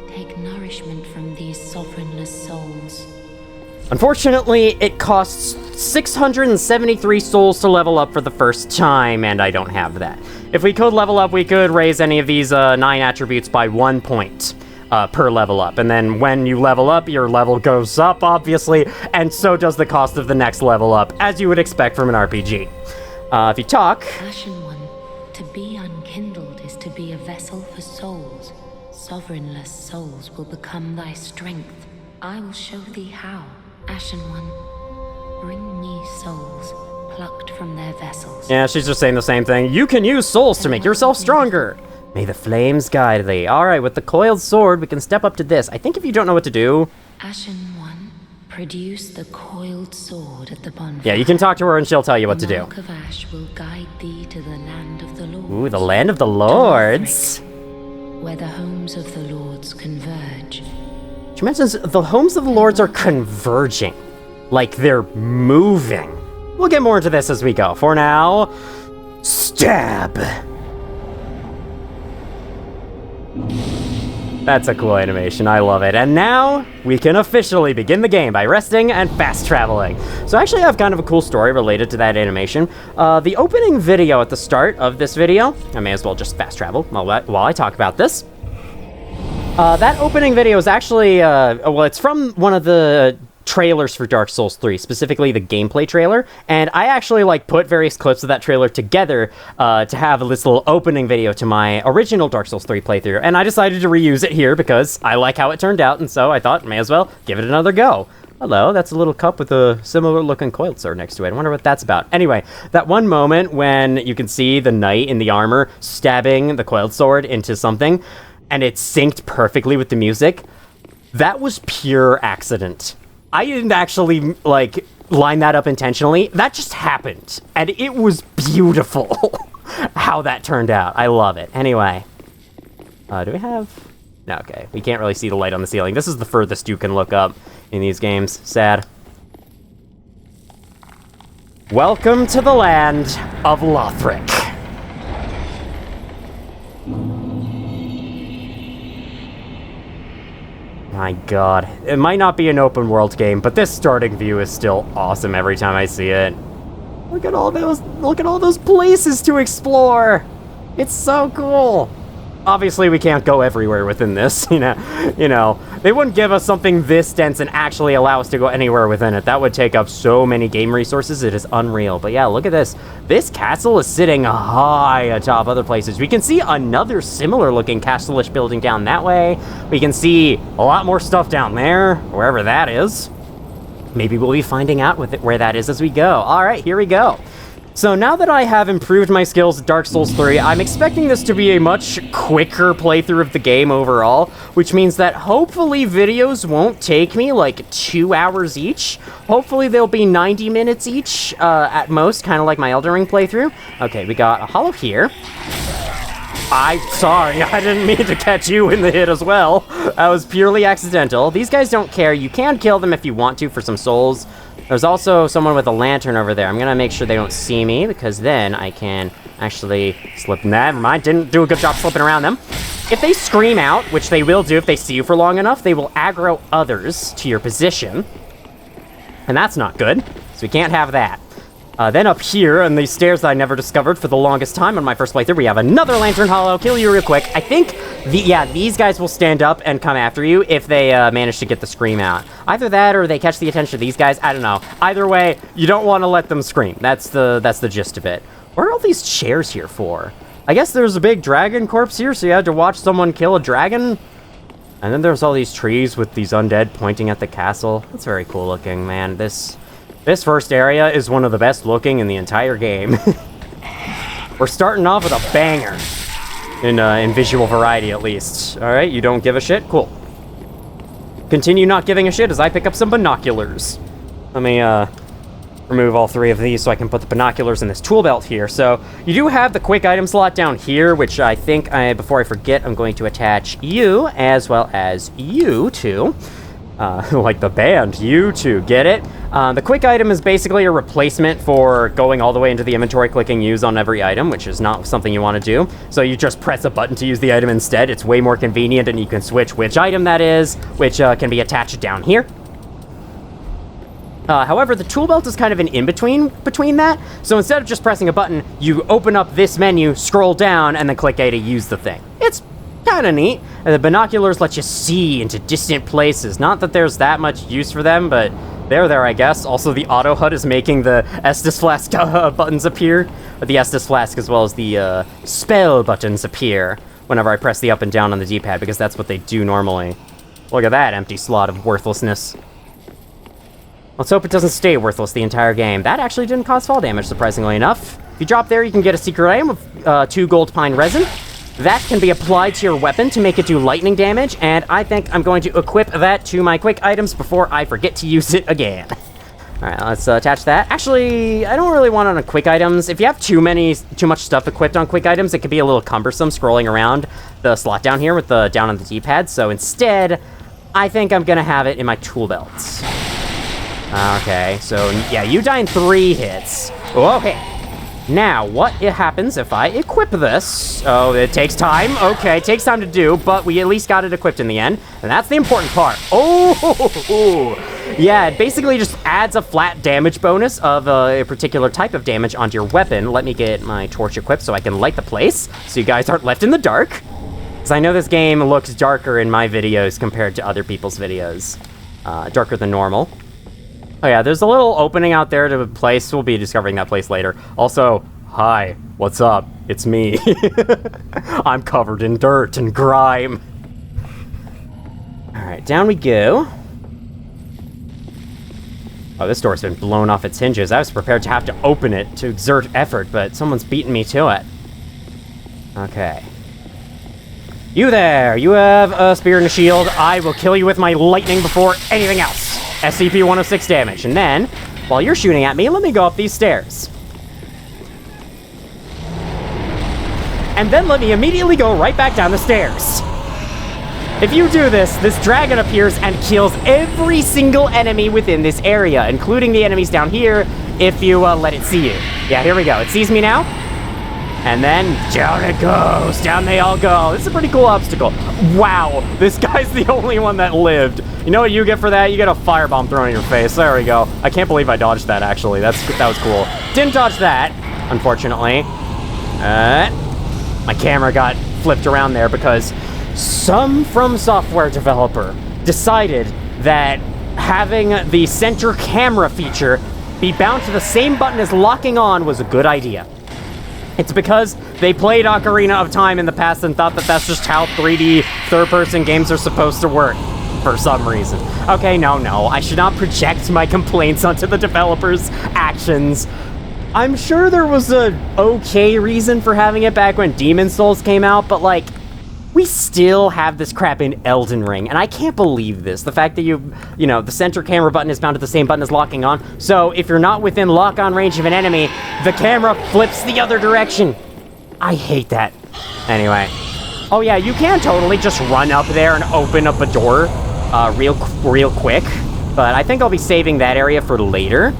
Take nourishment from these sovereignless souls.
Unfortunately, it costs 673 souls to level up for the first time, and I don't have that. If we could level up, we could raise any of these 9 attributes by 1 point. Per level up, and then when you level up, your level goes up, obviously, and so does the cost of the next level up, as you would expect from an RPG. If you talk...
Ashen one, to be unkindled is to be a vessel for souls. Sovereignless souls will become thy strength. I will show thee how. Ashen one, bring me souls, plucked from their vessels.
Yeah, she's just saying the same thing. You can use souls to make yourself stronger. May the flames guide thee. Alright, with the coiled sword, we can step up to this. I think if you don't know what to do...
Ashen one, produce the coiled sword at the bonfire.
Yeah, you can talk to her and she'll tell you what to do.
The mark of ash will guide thee to the land of the lords.
Ooh, the land of the lords.
Lothric, where the homes of the lords converge.
She mentions the homes of the lords are converging. Like they're moving. We'll get more into this as we go. For now, stab. That's a cool animation, I love it. And now, we can officially begin the game by resting and fast traveling. So I actually have kind of a cool story related to that animation. The opening video at the start of this video, I may as well just fast travel while I talk about this. That opening video is actually, well, it's from one of the trailers for Dark Souls 3, specifically the gameplay trailer, and I actually like put various clips of that trailer together to have this little opening video to my original Dark Souls 3 playthrough, and I decided to reuse it here because I like how it turned out, and so I thought may as well give it another go. Hello, that's a little cup with a similar looking coiled sword next to it. I wonder what that's about. Anyway, that one moment when you can see the knight in the armor stabbing the coiled sword into something, and it synced perfectly with the music, that was pure accident. I didn't actually, like, line that up intentionally. That just happened. And it was beautiful how that turned out. I love it. Anyway. Do we have... No, okay. We can't really see the light on the ceiling. This is the furthest you can look up in these games. Sad. Welcome to the land of Lothric. My god. It might not be an open world game, but this starting view is still awesome every time I see it. Look at all those places to explore. It's so cool. Obviously, we can't go everywhere within this, you know. They wouldn't give us something this dense and actually allow us to go anywhere within it. That would take up so many game resources, it is unreal. But yeah, look at this. This castle is sitting high atop other places. We can see another similar looking castle-ish building down that way. We can see a lot more stuff down there, wherever that is. Maybe we'll be finding out where that is as we go. All right, here we go. So now that I have improved my skills at Dark Souls 3, I'm expecting this to be a much quicker playthrough of the game overall, which means that hopefully videos won't take me like 2 hours each. Hopefully they'll be 90 minutes each at most, kind of like my Elden Ring playthrough. Okay, we got a hollow here. Sorry, I didn't mean to catch you in the hit as well. That was purely accidental. These guys don't care. You can kill them if you want to for some souls. There's also someone with a lantern over there. I'm gonna make sure they don't see me, because then I can actually slip. Never mind, didn't do a good job slipping around them. If they scream out, which they will do if they see you for long enough, they will aggro others to your position. And that's not good, so we can't have that. Then up here, on these stairs that I never discovered for the longest time on my first playthrough, we have another lantern hollow. Kill you real quick. I think, these guys will stand up and come after you if they manage to get the scream out. Either that or they catch the attention of these guys. I don't know. Either way, you don't want to let them scream. That's the gist of it. What are all these chairs here for? I guess there's a big dragon corpse here, so you had to watch someone kill a dragon. And then there's all these trees with these undead pointing at the castle. That's very cool looking, man. This first area is one of the best looking in the entire game. We're starting off with a banger. In visual variety, at least. Alright, you don't give a shit? Cool. Continue not giving a shit as I pick up some binoculars. Let me, remove all 3 of these so I can put the binoculars in this tool belt here. So, you do have the quick item slot down here, which I think, before I forget, I'm going to attach you, as well as you two. Like the band, you two, get it? The quick item is basically a replacement for going all the way into the inventory, clicking use on every item, which is not something you want to do. So you just press a button to use the item instead. It's way more convenient, and you can switch which item that is, which can be attached down here. However, the tool belt is kind of an in-between that. So instead of just pressing a button, you open up this menu, scroll down, and then click A to use the thing. It's kind of neat. And the binoculars let you see into distant places. Not that there's that much use for them, but they're there, I guess. Also, the auto HUD is making the Estus Flask buttons appear. Or the Estus Flask as well as the spell buttons appear whenever I press the up and down on the D-pad, because that's what they do normally. Look at that empty slot of worthlessness. Let's hope it doesn't stay worthless the entire game. That actually didn't cause fall damage, surprisingly enough. If you drop there, you can get a secret item of 2 gold pine resin. That can be applied to your weapon to make it do lightning damage, and I think I'm going to equip that to my quick items before I forget to use it again. Alright, let's attach that. Actually, I don't really want it on quick items. If you have too much stuff equipped on quick items, it can be a little cumbersome scrolling around the slot down here with the down on the D-pad, so instead, I think I'm gonna have it in my tool belts. Okay, so yeah, you die in 3 hits. Okay. Now, what happens if I equip this? Oh, it takes time. Okay, it takes time to do, but we at least got it equipped in the end, and that's the important part. Oh, yeah, it basically just adds a flat damage bonus of a particular type of damage onto your weapon. Let me get my torch equipped so I can light the place, so you guys aren't left in the dark. Because I know this game looks darker in my videos compared to other people's videos. Darker than normal. Oh yeah, there's a little opening out there to a place. We'll be discovering that place later. Also, hi, what's up? It's me. I'm covered in dirt and grime. Alright, down we go. Oh, this door's been blown off its hinges. I was prepared to have to open it to exert effort, but someone's beaten me to it. Okay. You there! You have a spear and a shield. I will kill you with my lightning before anything else. SCP-106 damage. And then, while you're shooting at me, let me go up these stairs. And then let me immediately go right back down the stairs. If you do this, this dragon appears and kills every single enemy within this area, including the enemies down here, if you let it see you. Yeah, here we go. It sees me now. And then down it goes. Down they all go. This is a pretty cool obstacle. Wow, this guy's the only one that lived. You know what you get for that? You get a firebomb thrown in your face. There we go. I can't believe I dodged that, actually. That was cool. Didn't dodge that, unfortunately. My camera got flipped around there because some From Software developer decided that having the center camera feature be bound to the same button as locking on was a good idea. It's because they played Ocarina of Time in the past and thought that that's just how 3D third-person games are supposed to work, for some reason. Okay, no, I should not project my complaints onto the developers' actions. I'm sure there was a okay reason for having it back when Demon Souls came out, but like, we still have this crap in Elden Ring, and I can't believe this. The fact that you know, the center camera button is bound to the same button as locking on, so if you're not within lock-on range of an enemy, the camera flips the other direction. I hate that. Anyway. Oh yeah, you can totally just run up there and open up a door real quick, but I think I'll be saving that area for later.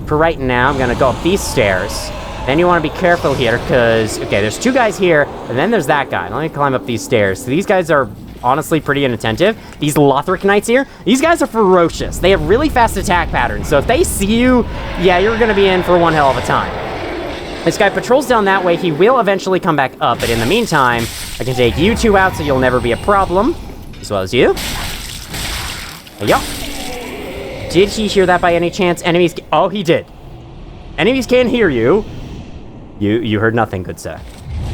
For right now, I'm gonna go up these stairs. Then you want to be careful here, because, okay, there's two guys here, and then there's that guy. Let me climb up these stairs. So these guys are honestly pretty inattentive. These Lothric Knights here, these guys are ferocious. They have really fast attack patterns, so if they see you, yeah, you're going to be in for one hell of a time. This guy patrols down that way. He will eventually come back up, but in the meantime, I can take you two out so you'll never be a problem, as well as you. There you go. Did he hear that by any chance? Enemies, oh, he did. Enemies can't hear you. You heard nothing, good sir.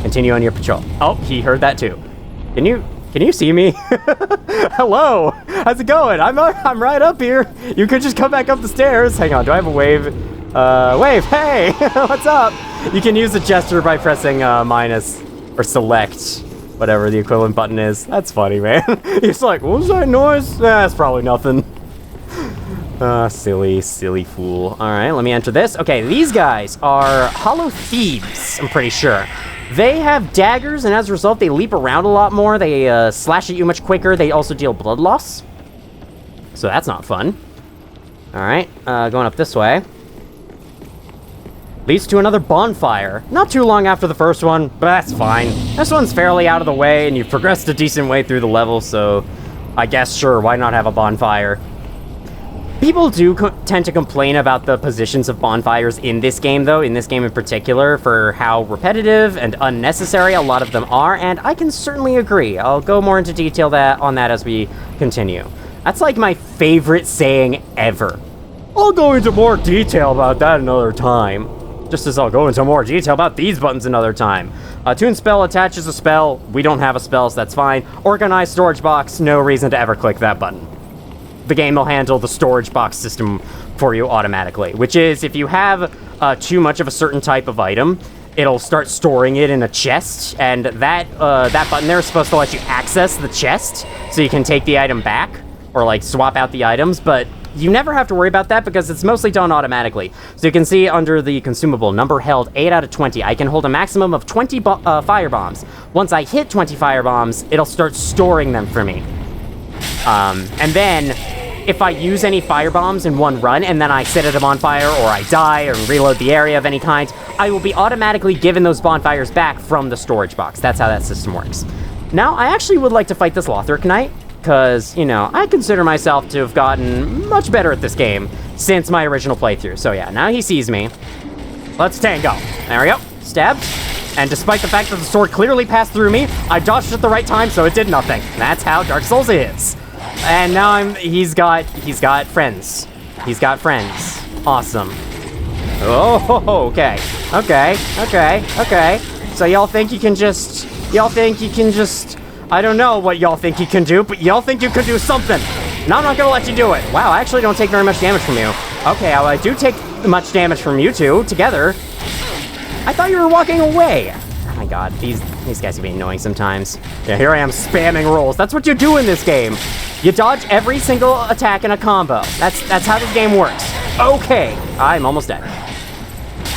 Continue on your patrol. Oh, he heard that too. Can you see me? Hello, how's it going? I'm right up here. You could just come back up the stairs. Hang on, do I have a wave? Wave, hey, what's up? You can use the gesture by pressing minus or select, whatever the equivalent button is. That's funny, man. He's like, what was that noise? That's probably nothing. Silly fool. Alright, let me enter this. Okay, these guys are hollow thieves, I'm pretty sure. They have daggers, and as a result, they leap around a lot more. They slash at you much quicker. They also deal blood loss. So that's not fun. Alright, going up this way. Leads to another bonfire. Not too long after the first one, but that's fine. This one's fairly out of the way, and you've progressed a decent way through the level, so I guess, sure, why not have a bonfire? People do tend to complain about the positions of bonfires in this game, though, in this game in particular, for how repetitive and unnecessary a lot of them are, and I can certainly agree. I'll go more into detail on that as we continue. That's like my favorite saying ever. I'll go into more detail about that another time. Just as I'll go into more detail about these buttons another time. Tune spell attaches a spell. We don't have a spell, so that's fine. Organize storage box. No reason to ever click that button. The game will handle the storage box system for you automatically, which is if you have too much of a certain type of item, it'll start storing it in a chest, and that button there is supposed to let you access the chest so you can take the item back or like swap out the items, but you never have to worry about that because it's mostly done automatically. So you can see under the consumable number held 8 out of 20, I can hold a maximum of 20 firebombs. Once I hit 20 firebombs, it'll start storing them for me. And then if I use any firebombs in one run and then I set it on fire or I die or reload the area of any kind, I will be automatically given those bonfires back from the storage box. That's how that system works. Now, I actually would like to fight this Lothric Knight because, you know, I consider myself to have gotten much better at this game since my original playthrough. So yeah, now he sees me. Let's tango. There we go. Stabbed. And despite the fact that the sword clearly passed through me, I dodged at the right time, so it did nothing. That's how Dark Souls is. And now he's got friends. He's got friends. Awesome. Oh, okay. So y'all think you can just, I don't know what y'all think you can do, but y'all think you can do something. And I'm not gonna let you do it. Wow, I actually don't take very much damage from you. Okay, well, I do take much damage from you two together. I thought you were walking away. Oh my god, these guys can be annoying sometimes. Yeah, here I am spamming rolls. That's what you do in this game. You dodge every single attack in a combo. That's how this game works. Okay, I'm almost dead.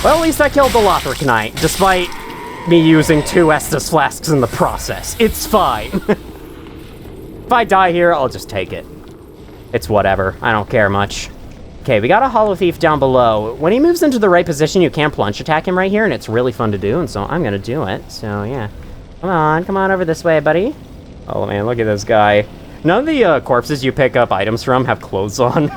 Well, at least I killed the Lothric Knight, despite me using 2 Estus flasks in the process. It's fine. If I die here, I'll just take it. It's whatever. I don't care much. Okay, we got a Hollow Thief down below. When he moves into the right position, you can plunge attack him right here, and it's really fun to do, and so I'm gonna do it. So, yeah. Come on over this way, buddy. Oh, man, look at this guy. None of the corpses you pick up items from have clothes on.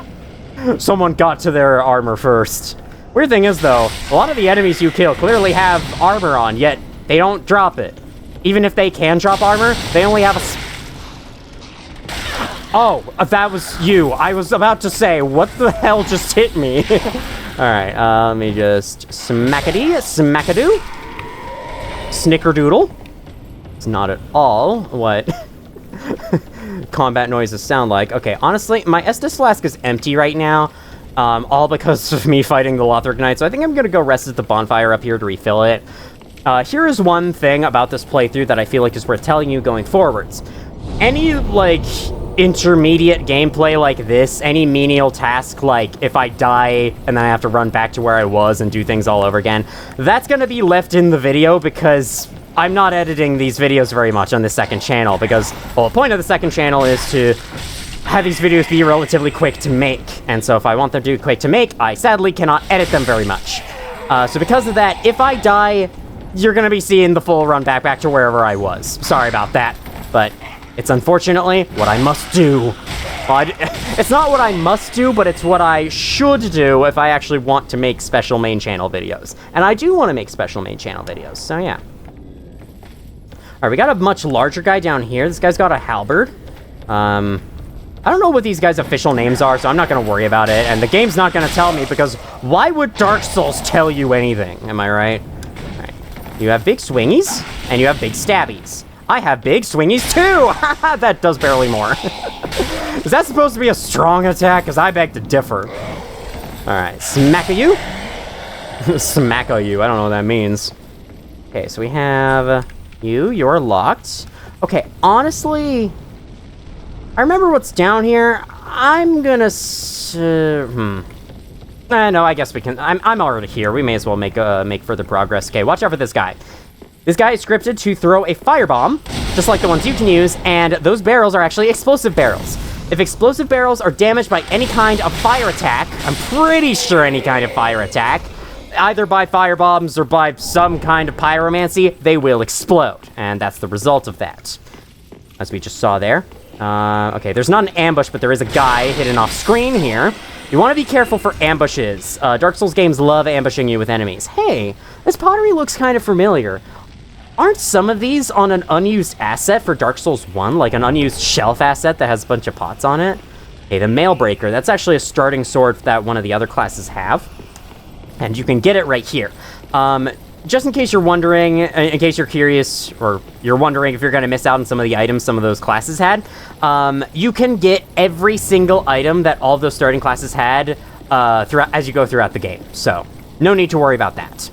Someone got to their armor first. Weird thing is, though, a lot of the enemies you kill clearly have armor on, yet they don't drop it. Even if they can drop armor, they only have a... Oh, that was you. I was about to say, what the hell just hit me? Alright, let me just... smackadoo. Snickerdoodle. It's not at all what combat noises sound like. Okay, honestly, my Estus flask is empty right now. all because of me fighting the Lothric Knight, so I think I'm gonna go rest at the bonfire up here to refill it. Here is one thing about this playthrough that I feel like is worth telling you going forwards. Any, like, intermediate gameplay like this, any menial task, like if I die and then I have to run back to where I was and do things all over again, that's gonna be left in the video because I'm not editing these videos very much on the second channel because, well, the point of the second channel is to have these videos be relatively quick to make, and so if I want them to be quick to make, I sadly cannot edit them very much. So because of that, if I die, you're gonna be seeing the full run back to wherever I was. Sorry about that, but it's unfortunately what I must do. Well, it's not what I must do, but it's what I should do if I actually want to make special main channel videos. And I do want to make special main channel videos, so yeah. Alright, we got a much larger guy down here. This guy's got a halberd. I don't know what these guys' official names are, so I'm not going to worry about it. And the game's not going to tell me, because why would Dark Souls tell you anything? Am I right? Alright. You have big swingies, and you have big stabbies. I have big swingies too! That does barely more. Is that supposed to be a strong attack? Because I beg to differ. Alright, smack-a-you? Smack-a-you, I don't know what that means. Okay, so we have you. You're locked. Okay, honestly, I remember what's down here. I'm gonna no, I guess we can. I'm already here. We may as well make further progress. Okay, watch out for this guy. This guy is scripted to throw a firebomb, just like the ones you can use, and those barrels are actually explosive barrels. If explosive barrels are damaged by any kind of fire attack, I'm pretty sure any kind of fire attack, either by firebombs or by some kind of pyromancy, they will explode, and that's the result of that. As we just saw there. Okay, there's not an ambush, but there is a guy hidden off screen here. You want to be careful for ambushes. Dark Souls games love ambushing you with enemies. Hey, this pottery looks kind of familiar. Aren't some of these on an unused asset for Dark Souls 1? Like an unused shelf asset that has a bunch of pots on it? Okay, the Mailbreaker. That's actually a starting sword that one of the other classes have. And you can get it right here. Just in case you're wondering, in case you're curious, or you're wondering if you're going to miss out on some of the items some of those classes had, you can get every single item that all of those starting classes had as you go throughout the game. So, no need to worry about that.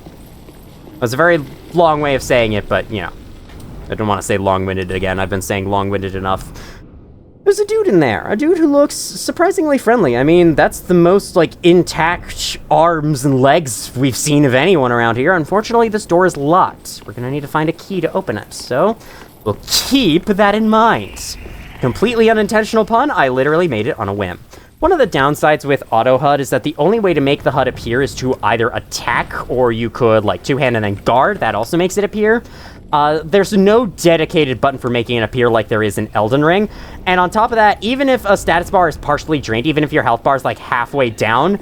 That's a very long way of saying it, but, you know, I don't want to say long-winded again. I've been saying long-winded enough. There's a dude in there. A dude who looks surprisingly friendly. I mean, that's the most, like, intact arms and legs we've seen of anyone around here. Unfortunately, this door is locked. We're gonna need to find a key to open it, so we'll keep that in mind. Completely unintentional pun. I literally made it on a whim. One of the downsides with auto HUD is that the only way to make the HUD appear is to either attack, or you could, like, two-hand and then guard. That also makes it appear. There's no dedicated button for making it appear like there is in Elden Ring. And on top of that, even if a status bar is partially drained, even if your health bar is, like, halfway down,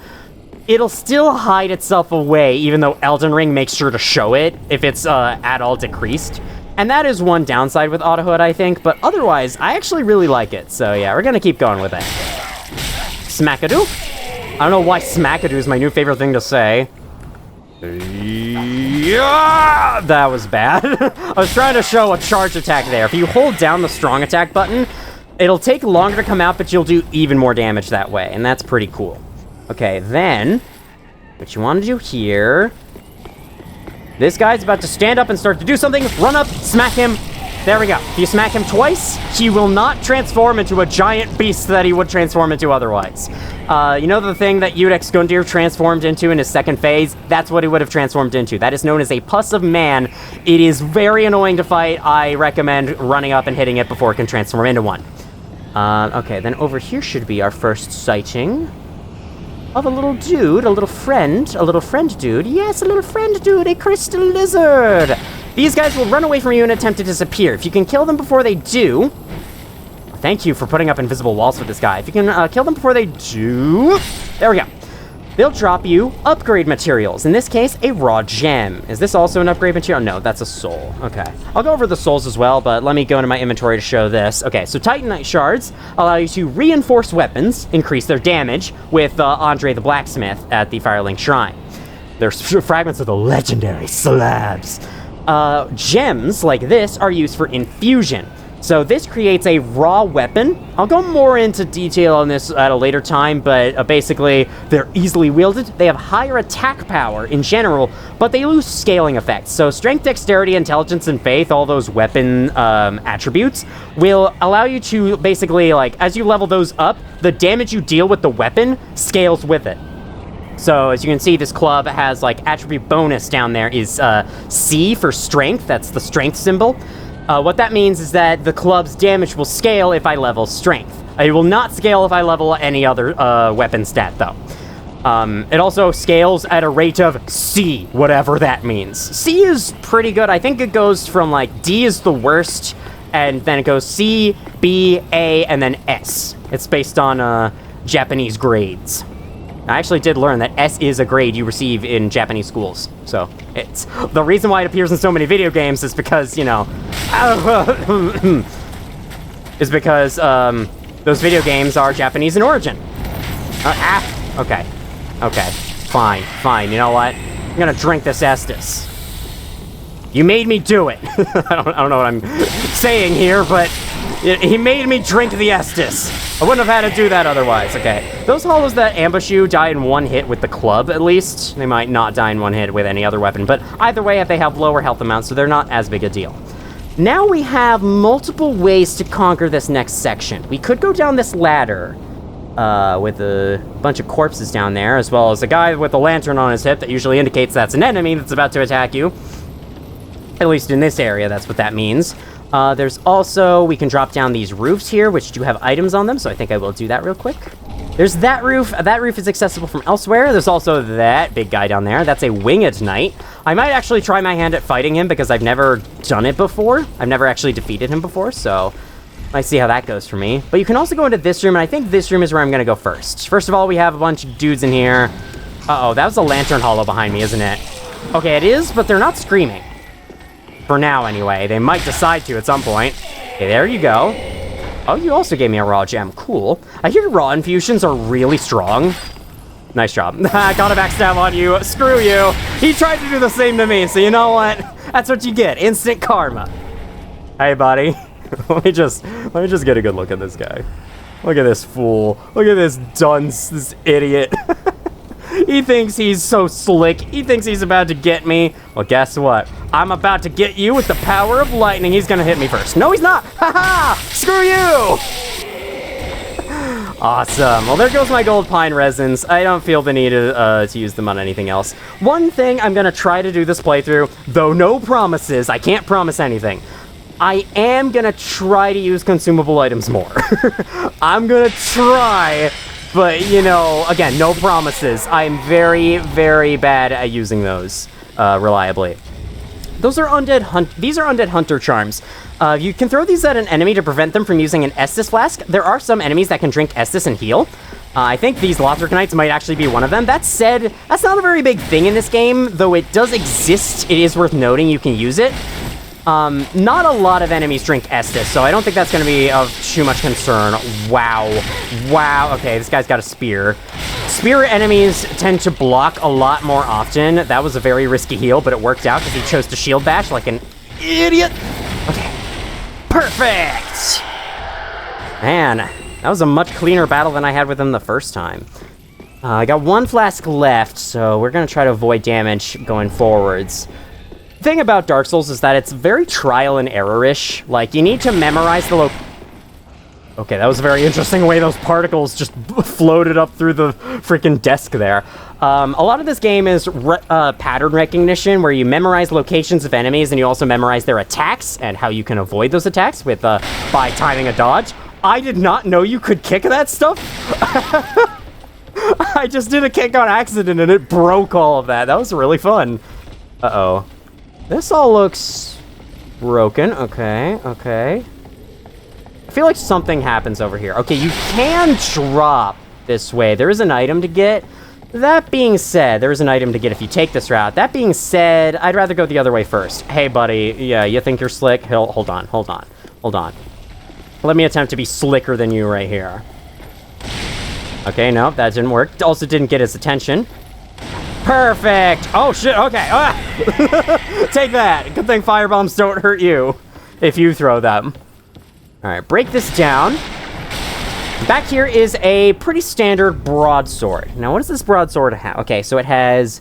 it'll still hide itself away, even though Elden Ring makes sure to show it if it's at all decreased. And that is one downside with auto HUD, I think. But otherwise, I actually really like it. So yeah, we're gonna keep going with it. Smackadoo? I don't know why smackadoo is my new favorite thing to say. Yeah, that was bad. I was trying to show a charge attack there. If you hold down the strong attack button, it'll take longer to come out, but you'll do even more damage that way, and that's pretty cool. Okay, then, what you want to do here... This guy's about to stand up and start to do something. Run up, smack him. There we go. If you smack him twice, he will not transform into a giant beast that he would transform into otherwise. You know the thing that Udex Gundyr transformed into in his second phase? That's what he would have transformed into. That is known as a pus of man. It is very annoying to fight. I recommend running up and hitting it before it can transform into one. Okay, then over here should be our first sighting of a little dude, a little friend dude. Yes, a little friend dude, a crystal lizard. These guys will run away from you and attempt to disappear. If you can kill them before they do... Thank you for putting up invisible walls for this guy. If you can kill them before they do... There we go. They'll drop you upgrade materials. In this case, a raw gem. Is this also an upgrade material? No, that's a soul. Okay. I'll go over the souls as well, but let me go into my inventory to show this. Okay, so Titanite shards allow you to reinforce weapons, increase their damage, with Andre the Blacksmith at the Firelink Shrine. There's fragments of the legendary slabs. Gems like this are used for infusion. So this creates a raw weapon. I'll go more into detail on this at a later time, but basically, they're easily wielded. They have higher attack power in general, but they lose scaling effects. So strength, dexterity, intelligence, and faith, all those weapon attributes, will allow you to basically, like, as you level those up, the damage you deal with the weapon scales with it. So as you can see, this club has, like, attribute bonus down there is C for strength. That's the strength symbol. What that means is that the club's damage will scale if I level strength. It will not scale if I level any other weapon stat, though. It also scales at a rate of C, whatever that means. C is pretty good. I think it goes from, like, D is the worst, and then it goes C, B, A, and then S. It's based on Japanese grades. I actually did learn that S is a grade you receive in Japanese schools. So, it's the reason why it appears in so many video games is because, you know, is because those video games are Japanese in origin. Okay. Okay. Fine. Fine. You know what? I'm gonna drink this Estus. You made me do it. I don't know what I'm saying here, but he made me drink the Estus. I wouldn't have had to do that otherwise. Okay. Those hollows that ambush you die in one hit with the club, at least. They might not die in one hit with any other weapon, but either way, they have lower health amounts, so they're not as big a deal. Now we have multiple ways to conquer this next section. We could go down this ladder with a bunch of corpses down there, as well as a guy with a lantern on his hip that usually indicates that's an enemy that's about to attack you. At least in this area, that's what that means. There's also, we can drop down these roofs here, which do have items on them, so I think I will do that real quick. There's that roof. That roof is accessible from elsewhere. There's also that big guy down there. That's a winged knight. I might actually try my hand at fighting him because I've never done it before. I've never actually defeated him before, so I see how that goes for me. But you can also go into this room, and I think this room is where I'm going to go first. First of all, we have a bunch of dudes in here. Uh-oh, that was a lantern hollow behind me, isn't it? Okay, it is, but they're not screaming. For now, anyway. They might decide to at some point. Okay, there you go. Oh, you also gave me a raw gem. Cool. I hear raw infusions are really strong. Nice job. I got a backstab on you. Screw you. He tried to do the same to me, so you know what? That's what you get. Instant karma. Hey, buddy. let me just get a good look at this guy. Look at this fool. Look at this dunce, this idiot. He thinks he's so slick. He thinks he's about to get me. Well, guess what? I'm about to get you with the power of lightning. He's gonna hit me first. No, he's not. Ha-ha! Screw you! Awesome. Well, there goes my gold pine resins. I don't feel the need to use them on anything else. One thing I'm gonna try to do this playthrough, though no promises. I can't promise anything. I am gonna try to use consumable items more. I'm gonna try. But, you know, again, no promises. I'm very, very bad at using those reliably. These are undead hunter charms. You can throw these at an enemy to prevent them from using an Estus flask. There are some enemies that can drink Estus and heal. I think these Lothric Knights might actually be one of them. That said, that's not a very big thing in this game, though it does exist. It is worth noting you can use it. Not a lot of enemies drink Estus, so I don't think that's going to be of too much concern. Wow. Wow. Okay, this guy's got a spear. Spear enemies tend to block a lot more often. That was a very risky heal, but it worked out because he chose to shield bash like an idiot. Okay. Perfect! Man, that was a much cleaner battle than I had with him the first time. I got one flask left, so we're going to try to avoid damage going forwards. The thing about Dark Souls is that it's very trial and error-ish. Like, you need to memorize the Okay, that was a very interesting way those particles just floated up through the freaking desk there. A lot of this game is pattern recognition, where you memorize locations of enemies and you also memorize their attacks and how you can avoid those attacks with by timing a dodge. I did not know you could kick that stuff. I just did a kick on accident and it broke all of that. That was really fun. Uh-oh. This all looks broken. Okay, okay. I feel like something happens over here. Okay, you can drop this way. There is an item to get. That being said, there is an item to get if you take this route. That being said, I'd rather go the other way first. Hey, buddy. Yeah, you think you're slick? Hold on. Let me attempt to be slicker than you right here. Okay, no, that didn't work. Also didn't get his attention. Perfect! Oh, shit, okay. Ah! Take that. Good thing firebombs don't hurt you if you throw them. Alright, break this down. Back here is a pretty standard broadsword. Now, what does this broadsword have? Okay, so it has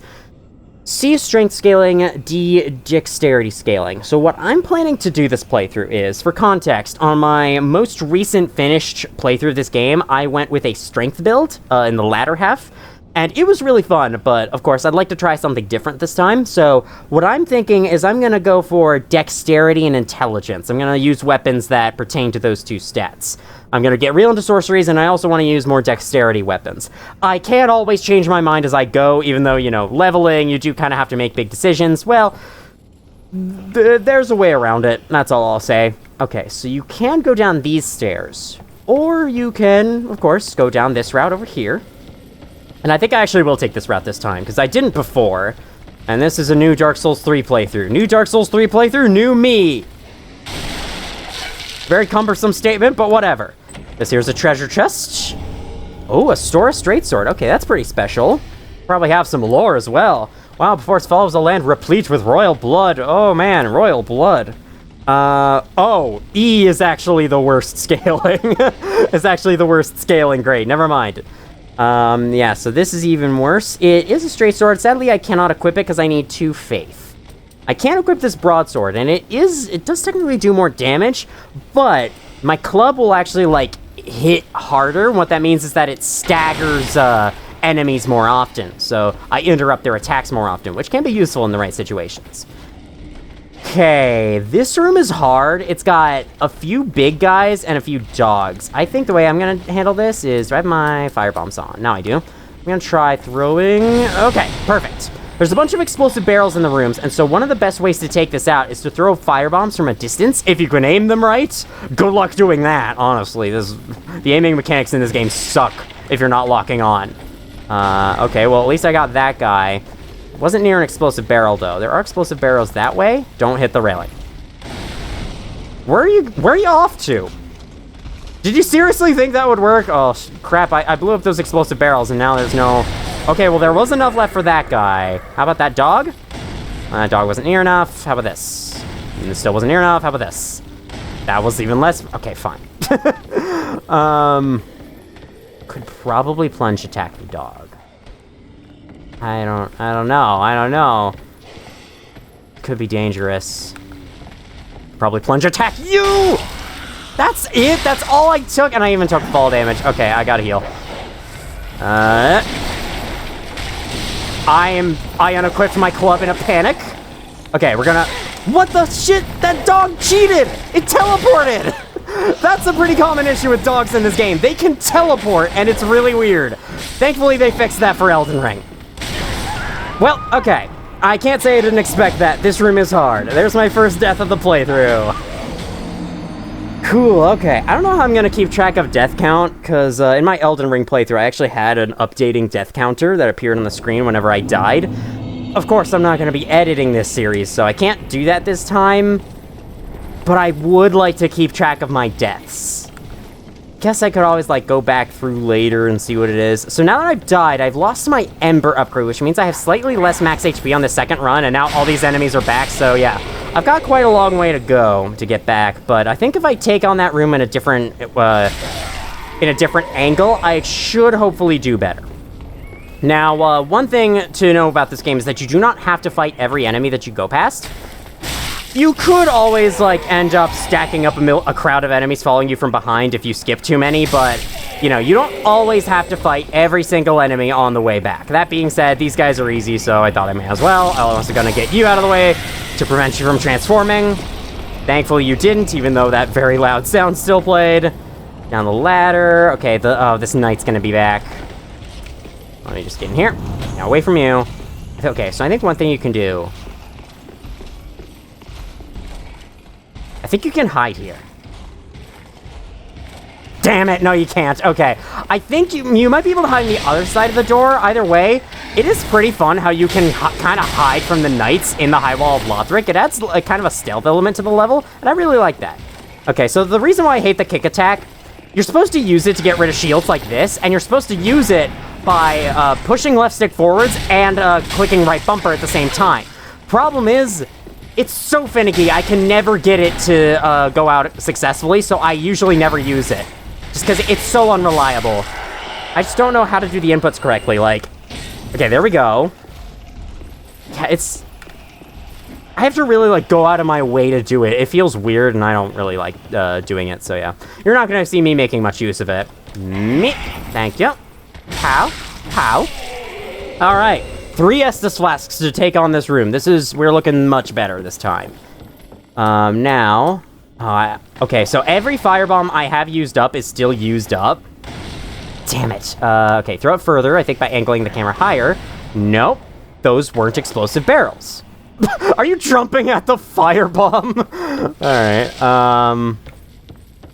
C strength scaling, D dexterity scaling. So what I'm planning to do this playthrough is, for context, on my most recent finished playthrough of this game, I went with a strength build in the latter half. And it was really fun, but of course, I'd like to try something different this time. So what I'm thinking is I'm going to go for dexterity and intelligence. I'm going to use weapons that pertain to those two stats. I'm going to get real into sorceries, and I also want to use more dexterity weapons. I can't always change my mind as I go, even though, you know, leveling, you do kind of have to make big decisions. Well, there's a way around it. That's all I'll say. Okay, so you can go down these stairs. Or you can, of course, go down this route over here. And I think I actually will take this route this time, because I didn't before. And this is a new Dark Souls 3 playthrough. New Dark Souls 3 playthrough, new me! Very cumbersome statement, but whatever. This here's a treasure chest. Oh, a Stora Straight Sword. Okay, that's pretty special. Probably have some lore as well. Wow, before it follows a land replete with royal blood. Oh man, royal blood. Oh, E is actually the worst scaling. It's actually the worst scaling grade. Never mind. Yeah, so this is even worse. It is a straight sword. Sadly, I cannot equip it because I need 2 faith. I can't equip this broadsword, and it does technically do more damage, but my club will actually, like, hit harder. What that means is that it staggers, enemies more often, so I interrupt their attacks more often, which can be useful in the right situations. Okay, this room is hard. It's got a few big guys and a few dogs. I think the way I'm gonna handle this is, do I have my fire bombs on? Now I do. I'm gonna try throwing... Okay, perfect. There's a bunch of explosive barrels in the rooms, and so one of the best ways to take this out is to throw fire bombs from a distance. If you can aim them right, good luck doing that, honestly. The aiming mechanics in this game suck if you're not locking on. Okay, well, at least I got that guy. Wasn't near an explosive barrel, though. There are explosive barrels that way. Don't hit the railing. Where are you off to? Did you seriously think that would work? Oh, crap. I blew up those explosive barrels, and now there's no... Okay, well, there was enough left for that guy. How about that dog? That dog wasn't near enough. How about this? And this still wasn't near enough. How about this? That was even less... Okay, fine. Could probably plunge attack the dog. I don't know. Could be dangerous. Probably plunge attack you! That's it? That's all I took? And I even took fall damage. Okay, I gotta heal. I unequipped my club in a panic. Okay, we're gonna... What the shit? That dog cheated! It teleported! That's a pretty common issue with dogs in this game. They can teleport, and it's really weird. Thankfully, they fixed that for Elden Ring. Well, okay. I can't say I didn't expect that. This room is hard. There's my first death of the playthrough. Cool, okay. I don't know how I'm gonna keep track of death count, because in my Elden Ring playthrough, I actually had an updating death counter that appeared on the screen whenever I died. Of course, I'm not gonna be editing this series, so I can't do that this time. But I would like to keep track of my deaths. Guess I could always, like, go back through later and see what it is. So now that I've died, I've lost my Ember upgrade, which means I have slightly less max HP on the second run, and now all these enemies are back, so yeah. I've got quite a long way to go to get back, but I think if I take on that room in a different angle, I should hopefully do better. Now, one thing to know about this game is that you do not have to fight every enemy that you go past. You could always, like, end up stacking up a crowd of enemies following you from behind if you skip too many, but, you know, you don't always have to fight every single enemy on the way back. That being said, these guys are easy, so I thought I may as well. I was also gonna get you out of the way to prevent you from transforming. Thankfully, you didn't, even though that very loud sound still played. Down the ladder. Okay, this knight's gonna be back. Let me just get in here. Now, away from you. Okay, so I think one thing you can do... I think you can hide here. Damn it, no you can't. Okay, I think you might be able to hide on the other side of the door. Either way, it is pretty fun how you can kind of hide from the knights in the high wall of Lothric. It adds like kind of a stealth element to the level, and I really like that. Okay, so the reason why I hate the kick attack, you're supposed to use it to get rid of shields like this, and you're supposed to use it by pushing left stick forwards and clicking right bumper at the same time. Problem is, it's so finicky. I can never get it to go out successfully, so I usually never use it. Just because it's so unreliable. I just don't know how to do the inputs correctly. Like, okay, there we go. Yeah, it's... I have to really, like, go out of my way to do it. It feels weird, and I don't really like doing it, so yeah. You're not going to see me making much use of it. Me. Thank you. Pow. Pow. All right. 3 Estus flasks to take on this room. We're looking much better this time. Now... okay, so every firebomb I have used up is still used up. Damn it. Okay, throw it further, I think by angling the camera higher. Nope. Those weren't explosive barrels. Are you jumping at the firebomb? Alright,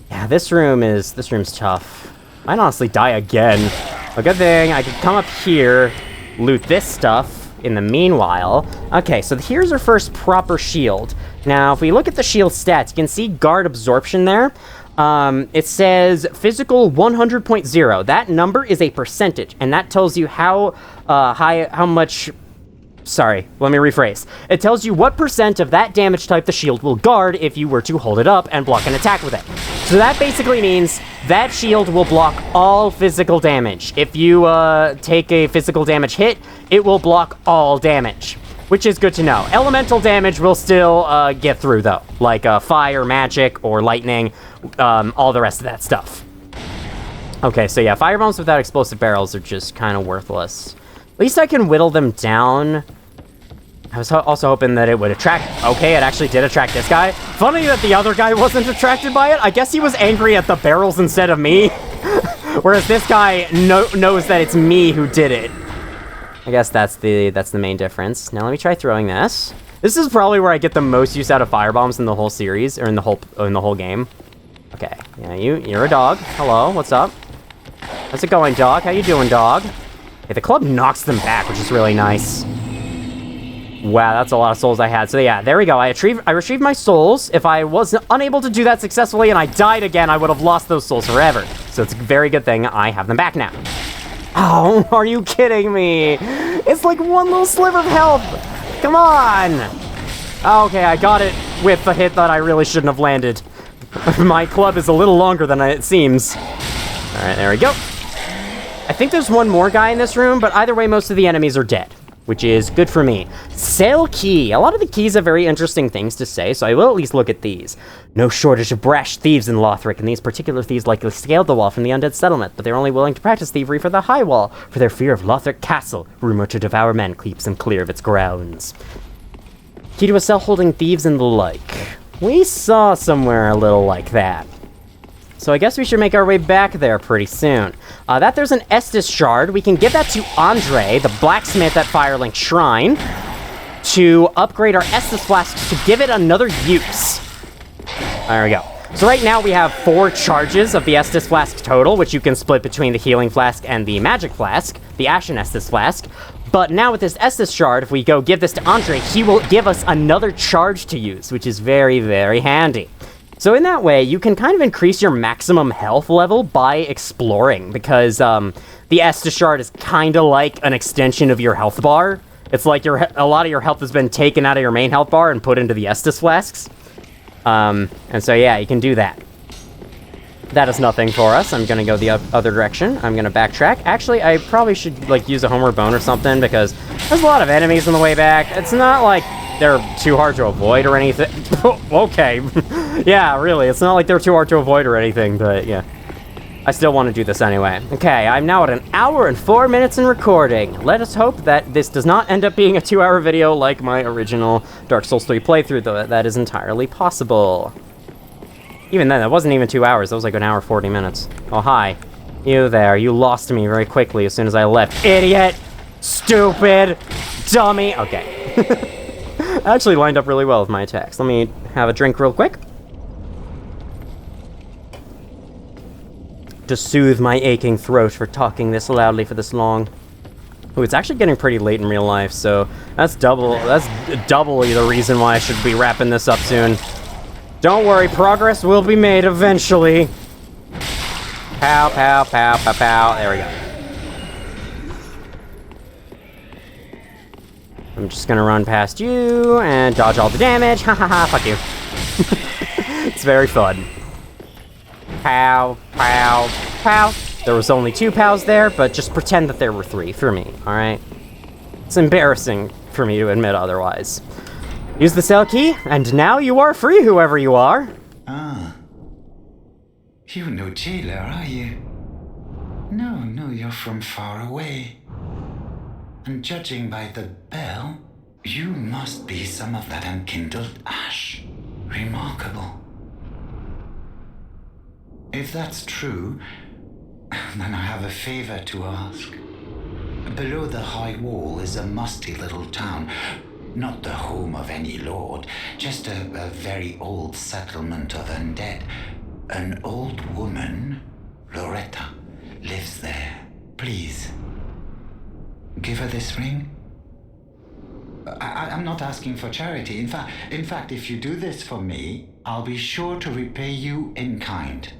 yeah, this room's tough. I'd honestly die again. A good thing I could come up here, loot this stuff in the meanwhile. Okay, so here's our first proper shield. Now, if we look at the shield stats, you can see guard absorption there. It says physical 100.0. That number is a percentage, and that tells you how much... Sorry, let me rephrase. It tells you what percent of that damage type the shield will guard if you were to hold it up and block an attack with it. So that basically means that shield will block all physical damage. If you take a physical damage hit, it will block all damage, which is good to know. Elemental damage will still get through, though, like fire, magic, or lightning, all the rest of that stuff. Okay, so yeah, firebombs without explosive barrels are just kind of worthless. At least I can whittle them down. I was also hoping that it would attract... Okay, it actually did attract this guy. Funny that the other guy wasn't attracted by it. I guess he was angry at the barrels instead of me. Whereas this guy knows that it's me who did it. I guess that's the main difference. Now let me try throwing this. This is probably where I get the most use out of firebombs in the whole series, or in the whole game. Okay, yeah, you're a dog. Hello, what's up? How's it going, dog? How you doing, dog? Okay, the club knocks them back, which is really nice. Wow, that's a lot of souls I had. So yeah, there we go. I retrieved my souls. If I was unable to do that successfully and I died again, I would have lost those souls forever. So it's a very good thing I have them back now. Oh, are you kidding me? It's like one little sliver of health. Come on. Okay, I got it with the hit that I really shouldn't have landed. My club is a little longer than it seems. All right, there we go. I think there's one more guy in this room, but either way, most of the enemies are dead, which is good for me. Sale key. A lot of the keys have very interesting things to say, so I will at least look at these. No shortage of brash thieves in Lothric, and these particular thieves likely scaled the wall from the undead settlement, but they're only willing to practice thievery for the high wall, for their fear of Lothric Castle, rumored to devour men, keeps them clear of its grounds. Key to a cell holding thieves and the like. We saw somewhere a little like that. So I guess we should make our way back there pretty soon. There's an Estus shard. We can give that to Andre, the blacksmith at Firelink Shrine, to upgrade our Estus flasks to give it another use. There we go. So right now we have 4 charges of the Estus flask total, which you can split between the healing flask and the magic flask, the Ashen Estus flask. But now with this Estus shard, if we go give this to Andre, he will give us another charge to use, which is very, very handy. So in that way, you can kind of increase your maximum health level by exploring, because the Estus shard is kind of like an extension of your health bar. It's like a lot of your health has been taken out of your main health bar and put into the Estus flasks. And so yeah, you can do that. That is nothing for us. I'm going to go the other direction. I'm going to backtrack. Actually, I probably should like use a homeward bone or something, because there's a lot of enemies on the way back. It's not like they're too hard to avoid or anything. Okay. Yeah, really. It's not like they're too hard to avoid or anything, but yeah. I still want to do this anyway. Okay, I'm now at 1 hour and 4 minutes in recording. Let us hope that this does not end up being a 2-hour video like my original Dark Souls 3 playthrough, though that is entirely possible. Even then, that wasn't even 2 hours. That was like 1 hour 40 minutes. Oh, hi. You there. You lost me very quickly as soon as I left. Idiot! Stupid! Dummy! Okay. Actually lined up really well with my attacks. Let me have a drink real quick. To soothe my aching throat for talking this loudly for this long. Ooh, it's actually getting pretty late in real life, so that's doubly the reason why I should be wrapping this up soon. Don't worry, progress will be made eventually. Pow, pow, pow, pow, pow. There we go. I'm just gonna run past you and dodge all the damage. Ha ha ha, fuck you. It's very fun. Pow, pow, pow. There was only 2 pows there, but just pretend that there were 3 for me, alright? It's embarrassing for me to admit otherwise. Use the cell key, and now you are free, whoever you are.
Ah. You're no jailer, are you? No, you're from far away. And judging by the bell, you must be some of that unkindled ash. Remarkable. If that's true, then I have a favor to ask. Below the high wall is a musty little town. Not the home of any lord, just a very old settlement of undead. An old woman, Loretta, lives there. Please, give her this ring. I'm not asking for charity. In fact, if you do this for me, I'll be sure to repay you in kind.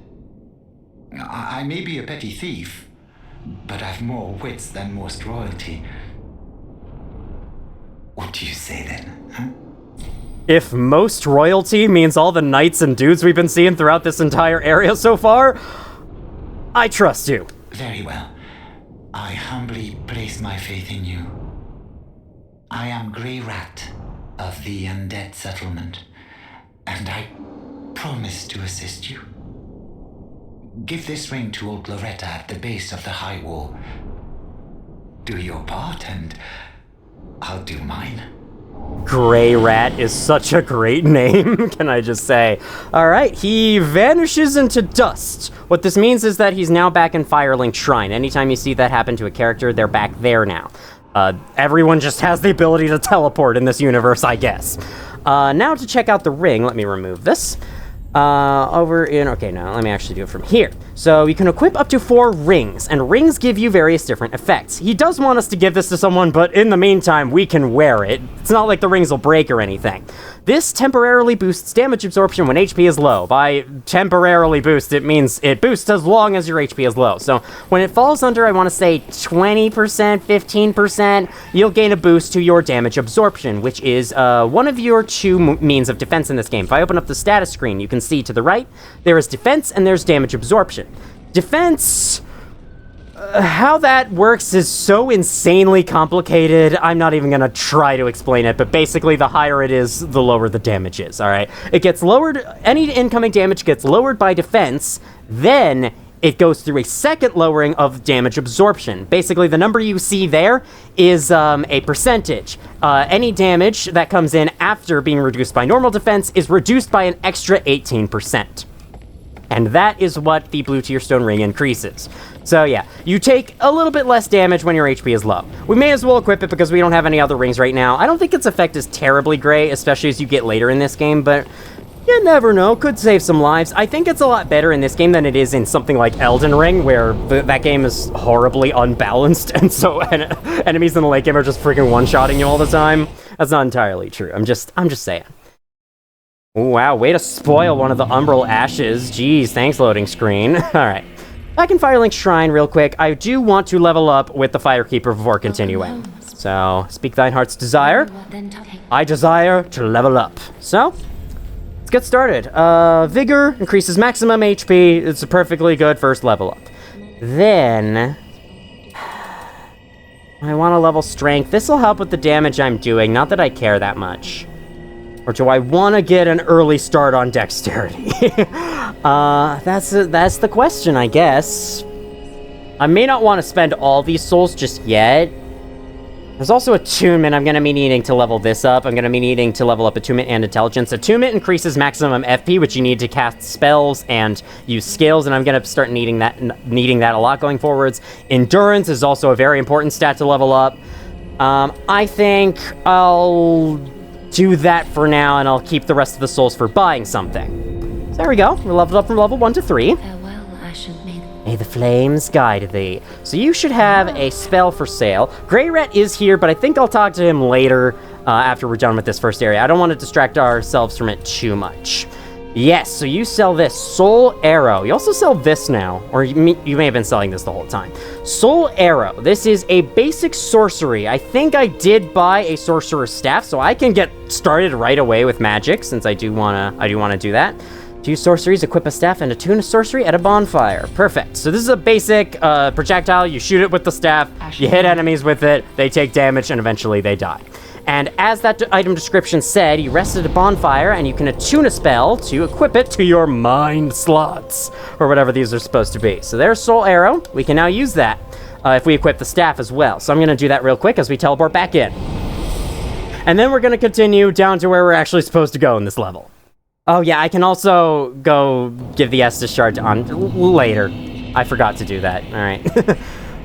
I may be a petty thief, but I've more wits than most royalty. What do you say then, huh?
If most royalty means all the knights and dudes we've been seeing throughout this entire area so far, I trust you.
Very well. I humbly place my faith in you. I am Grey Rat of the Undead Settlement, and I promise to assist you. Give this ring to old Loretta at the base of the high wall. Do your part, and I'll do mine.
Grey Rat is such a great name, can I just say. Alright, he vanishes into dust. What this means is that he's now back in Firelink Shrine. Anytime you see that happen to a character, they're back there now. Everyone just has the ability to teleport in this universe, I guess. Now to check out the ring, let me remove this. Okay, now let me actually do it from here. So you can equip up to 4 rings, and rings give you various different effects. He does want us to give this to someone, but in the meantime, we can wear it. It's not like the rings will break or anything. This temporarily boosts damage absorption when HP is low. By temporarily boost, it means it boosts as long as your HP is low. So when it falls under, I want to say 20%, 15%, you'll gain a boost to your damage absorption, which is one of your 2 means of defense in this game. If I open up the status screen, you can see to the right, there is defense and there's damage absorption. Defense, how that works is so insanely complicated, I'm not even gonna try to explain it, but basically the higher it is, the lower the damage is, alright? It gets lowered, any incoming damage gets lowered by defense, then it goes through a second lowering of damage absorption. Basically, the number you see there is a percentage. Any damage that comes in after being reduced by normal defense is reduced by an extra 18%. And that is what the blue tier stone ring increases. So yeah, you take a little bit less damage when your HP is low. We may as well equip it because we don't have any other rings right now. I don't think its effect is terribly great, especially as you get later in this game, but you never know, could save some lives. I think it's a lot better in this game than it is in something like Elden Ring, where that game is horribly unbalanced, and so enemies in the late game are just freaking one-shotting you all the time. That's not entirely true. I'm just saying. Ooh, wow, way to spoil one of the Umbral Ashes. Jeez, thanks, loading screen. Alright. Back in Firelink Shrine real quick, I do want to level up with the Firekeeper before continuing. So, speak thine heart's desire. I desire to level up. So, let's get started. Vigor increases maximum HP. It's a perfectly good first level up. Then I want to level strength. This will help with the damage I'm doing. Not that I care that much. Or do I want to get an early start on dexterity? That's the question, I guess. I may not want to spend all these souls just yet. There's also attunement I'm going to be needing to level this up. I'm going to be needing to level up attunement and intelligence. Attunement increases maximum FP, which you need to cast spells and use skills, and I'm going to start needing that a lot going forwards. Endurance is also a very important stat to level up. I think I'll do that for now, and I'll keep the rest of the souls for buying something. So there we go. We're leveled up from level 1 to 3.
Farewell, Ashen Maiden.
May the flames guide thee. So you should have a spell for sale. Grey Rat is here, but I think I'll talk to him later after we're done with this first area. I don't want to distract ourselves from it too much. Yes, so you sell this Soul Arrow. You also sell this now, or you may have been selling this the whole time. Soul Arrow. This is a basic sorcery. I think I did buy a Sorcerer's Staff, so I can get started right away with magic, since I do wanna do that. 2 sorceries, equip a staff, and attune a sorcery at a bonfire. Perfect. So this is a basic projectile. You shoot it with the staff, you hit enemies with it, they take damage, and eventually they die. And as that item description said, you rest at a bonfire and you can attune a spell to equip it to your mind slots, or whatever these are supposed to be. So there's Soul Arrow. We can now use that if we equip the staff as well. So I'm going to do that real quick as we teleport back in. And then we're going to continue down to where we're actually supposed to go in this level. Oh yeah, I can also go give the Estus Shard on later. I forgot to do that. All right.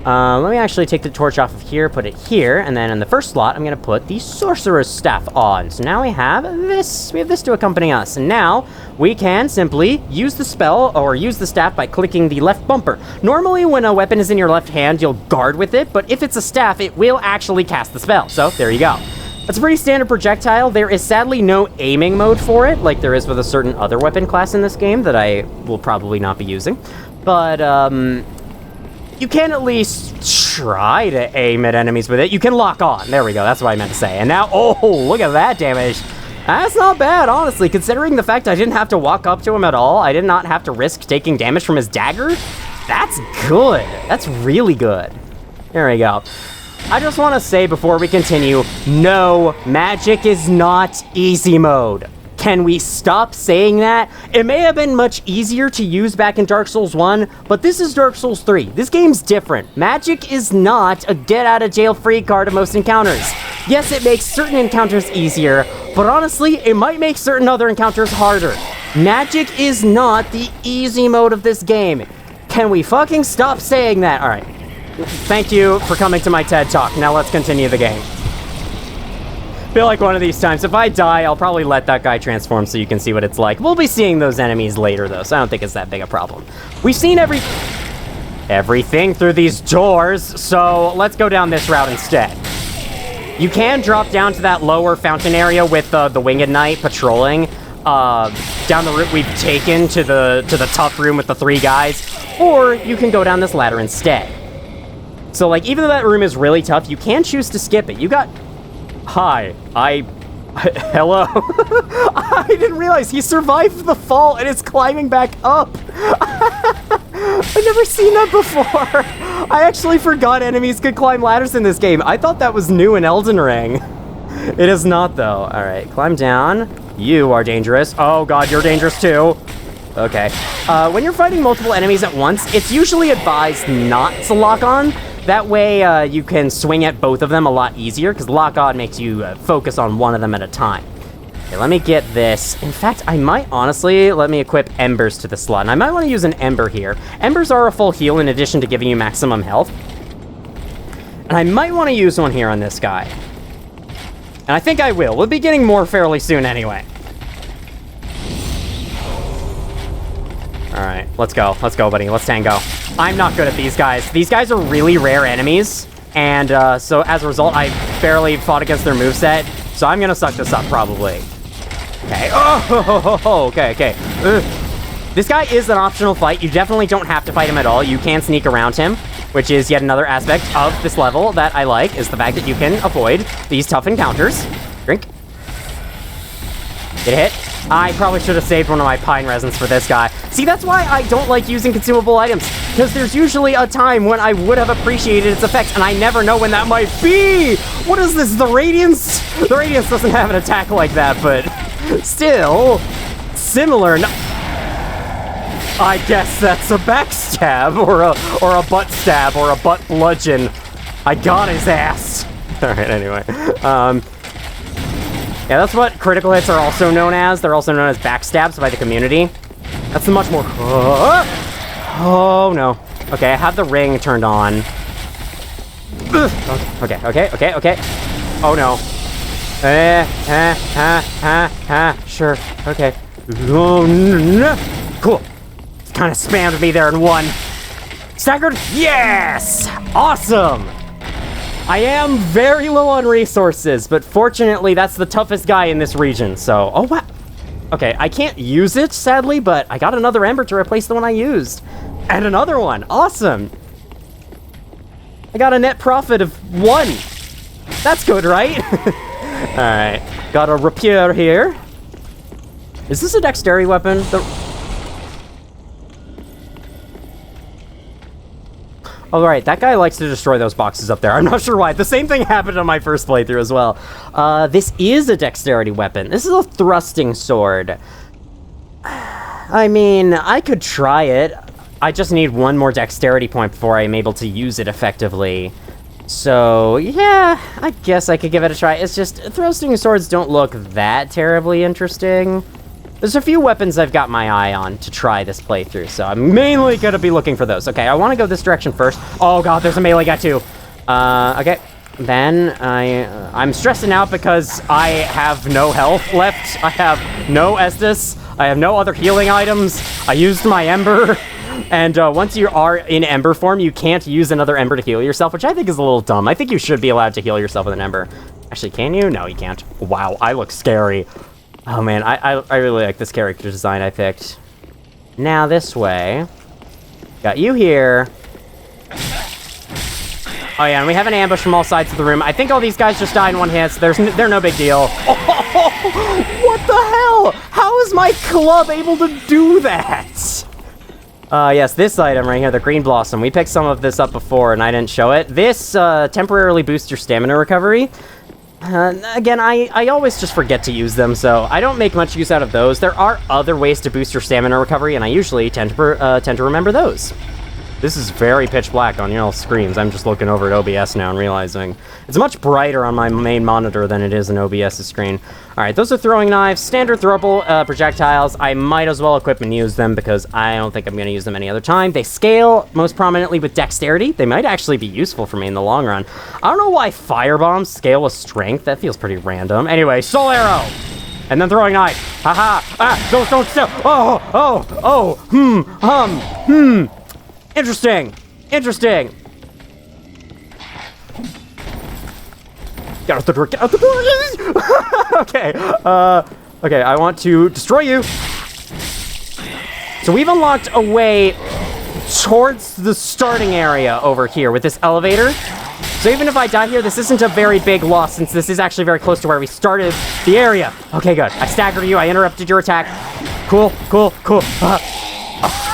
Let me actually take the torch off of here, put it here, and then in the first slot, I'm going to put the Sorcerer's Staff on. So now we have this to accompany us. And now we can simply use the spell or use the staff by clicking the left bumper. Normally, when a weapon is in your left hand, you'll guard with it, but if it's a staff, it will actually cast the spell. So there you go. That's a pretty standard projectile. There is sadly no aiming mode for it, like there is with a certain other weapon class in this game that I will probably not be using. But, you can at least try to aim at enemies with it. You can lock on. There we go. That's what I meant to say. And now, oh, look at that damage. That's not bad, honestly, considering the fact I didn't have to walk up to him at all. I did not have to risk taking damage from his dagger. That's good. That's really good. There we go. I just want to say before we continue, no, magic is not easy mode. Can we stop saying that? It may have been much easier to use back in Dark Souls 1, but this is Dark Souls 3. This game's different. Magic is not a get-out-of-jail-free card in most encounters. Yes, it makes certain encounters easier, but honestly, it might make certain other encounters harder. Magic is not the easy mode of this game. Can we fucking stop saying that? All right. Thank you for coming to my TED Talk. Now let's continue the game. Feel like one of these times, if I die, I'll probably let that guy transform so you can see what it's like. We'll be seeing those enemies later, though, so I don't think it's that big a problem. We've seen everything through these doors, so let's go down this route instead. You can drop down to that lower fountain area with the Winged Knight patrolling down the route we've taken to the tough room with the 3 guys, or you can go down this ladder instead. So, like, even though that room is really tough, you can choose to skip it. You got... Hi, hello? I didn't realize he survived the fall and is climbing back up. I've never seen that before. I actually forgot enemies could climb ladders in this game. I thought that was new in Elden Ring. It is not, though. All right, climb down. You are dangerous. Oh, God, you're dangerous, too. Okay. When you're fighting multiple enemies at once, it's usually advised not to lock on. That way, you can swing at both of them a lot easier, because lock on makes you focus on one of them at a time. Okay, let me get this. In fact, I might honestly let me equip embers to the slot, and I might want to use an ember here. Embers are a full heal in addition to giving you maximum health. And I might want to use one here on this guy. And I think I will. We'll be getting more fairly soon anyway. All right, let's go. Let's go, buddy. Let's tango. I'm not good at these guys. These guys are really rare enemies, and so as a result, I barely fought against their moveset, so I'm gonna suck this up, probably. Okay. Oh, okay. This guy is an optional fight. You definitely don't have to fight him at all. You can sneak around him, which is yet another aspect of this level that I like, is the fact that you can avoid these tough encounters. Drink. Get hit. I probably should have saved one of my pine resins for this guy. See, that's why I don't like using consumable items, because there's usually a time when I would have appreciated its effects, and I never know when that might be! What is this, the Radiance? The Radiance doesn't have an attack like that, but still, similar. I guess that's a backstab, or a butt stab, or a butt bludgeon. I got his ass. Alright, anyway. Yeah, that's what critical hits are also known as. They're also known as backstabs by the community. That's the much more... Oh, no. Okay, I have the ring turned on. Okay. Oh, no. Sure. Okay. Oh, no. Cool. Kind of spammed me there in one. Staggered? Yes! Awesome! I am very low on resources, but fortunately, that's the toughest guy in this region, so... Oh, wow. Okay, I can't use it, sadly, but I got another ember to replace the one I used. And another one. Awesome. I got a net profit of 1. That's good, right? Alright. Got a rapier here. Is this a dexterity weapon? Oh, right, that guy likes to destroy those boxes up there. I'm not sure why. The same thing happened on my first playthrough as well. This is a dexterity weapon. This is a thrusting sword. I mean, I could try it. I just need 1 more dexterity point before I'm able to use it effectively. So, yeah, I guess I could give it a try. It's just, thrusting swords don't look that terribly interesting. There's a few weapons I've got my eye on to try this playthrough, so I'm mainly gonna be looking for those. Okay, I want to go this direction first. Oh god, there's a melee guy too. Okay, then I'm stressing out because I have no health left. I have no Estus. I have no other healing items. I used my Ember, and once you are in Ember form, you can't use another Ember to heal yourself, which I think is a little dumb. I think you should be allowed to heal yourself with an Ember. Actually, can you? No, you can't. Wow, I look scary. Oh man, I really like this character design I picked. Now this way. Got you here. Oh yeah, and we have an ambush from all sides of the room. I think all these guys just die in one hit, so they're no big deal. Oh, what the hell? How is my club able to do that? Yes, this item right here, the green blossom. We picked some of this up before and I didn't show it. This temporarily boosts your stamina recovery. Again, I always just forget to use them, so I don't make much use out of those. There are other ways to boost your stamina recovery, and I usually tend to remember those. This is very pitch black on your screens. I'm just looking over at OBS now and realizing it's much brighter on my main monitor than it is in OBS's screen. All right, those are throwing knives, standard throwable projectiles. I might as well equip and use them because I don't think I'm going to use them any other time. They scale most prominently with dexterity. They might actually be useful for me in the long run. I don't know why firebombs scale with strength. That feels pretty random. Anyway, soul arrow. And then throwing knife. Haha. Ah, don't still. Interesting. Interesting. Get out the door. Get out the door. Okay. Okay, I want to destroy you. So we've unlocked a way towards the starting area over here with this elevator. So even if I die here, this isn't a very big loss since this is actually very close to where we started the area. Okay, good. I staggered you. I interrupted your attack. Cool, cool, cool.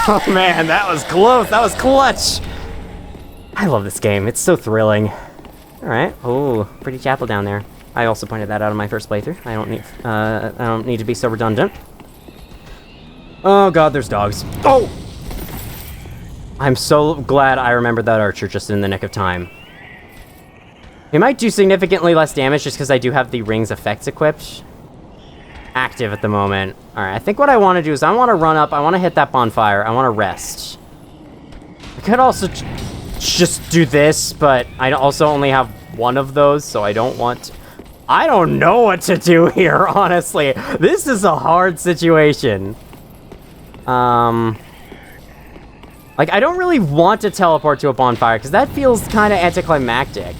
Oh man, that was close. That was clutch. I love this game. It's so thrilling. All right. Oh, pretty chapel down there. I also pointed that out in my first playthrough. I don't need to be so redundant. Oh god, there's dogs. Oh! I'm so glad I remembered that archer just in the nick of time. It might do significantly less damage just because I do have the ring's effects equipped. Active at the moment. Alright, I think what I want to do is I want to run up, I want to hit that bonfire, I want to rest. I could also just do this, but I also only have one of those, so I don't want... I don't know what to do here, honestly. This is a hard situation. Like, I don't really want to teleport to a bonfire, because that feels kind of anticlimactic.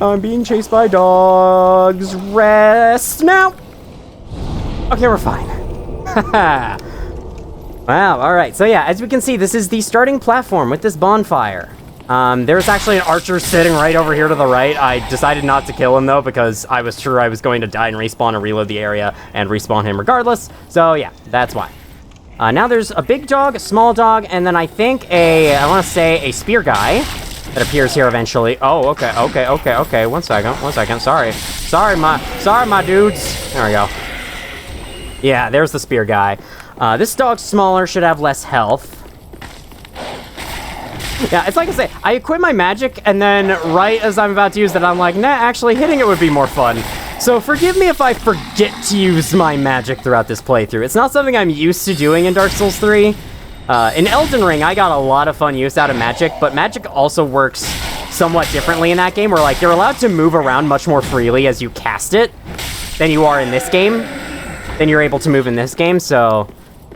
I'm being chased by dogs. Rest now. Okay, we're fine. Wow, alright. So yeah, as we can see, this is the starting platform with this bonfire. There's actually an archer sitting right over here to the right. I decided not to kill him, though, because I was sure I was going to die and respawn and reload the area and respawn him regardless. So yeah, that's why. Now there's a big dog, a small dog, and then I think I want to say a spear guy that appears here eventually. Oh, okay. One second. Sorry, my dudes. There we go. Yeah, there's the spear guy. This dog's smaller, should have less health. Yeah, it's like I say, I equip my magic, and then right as I'm about to use it, I'm like, nah, actually hitting it would be more fun. So forgive me if I forget to use my magic throughout this playthrough. It's not something I'm used to doing in Dark Souls 3. In Elden Ring, I got a lot of fun use out of magic, but magic also works somewhat differently in that game, where like you're allowed to move around much more freely as you cast it than you are in this game, than you're able to move in this game, so...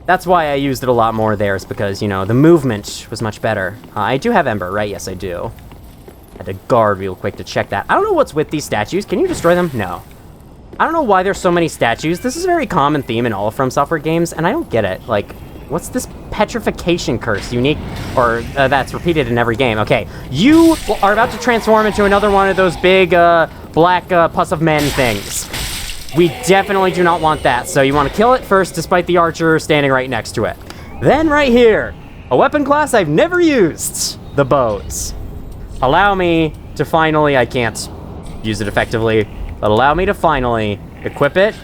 That's why I used it a lot more there, is because, you know, the movement was much better. I do have Ember, right? Yes, I do. Had to guard real quick to check that. I don't know what's with these statues. Can you destroy them? No. I don't know why there's so many statues. This is a very common theme in all From Software games, and I don't get it. Like, what's this petrification curse? Unique, or that's repeated in every game. Okay, you are about to transform into another one of those big black pus of men things. We definitely do not want that, so you want to kill it first, despite the archer standing right next to it. Then right here, a weapon class I've never used, the bows. Allow me to finally, I can't use it effectively, but allow me to finally equip it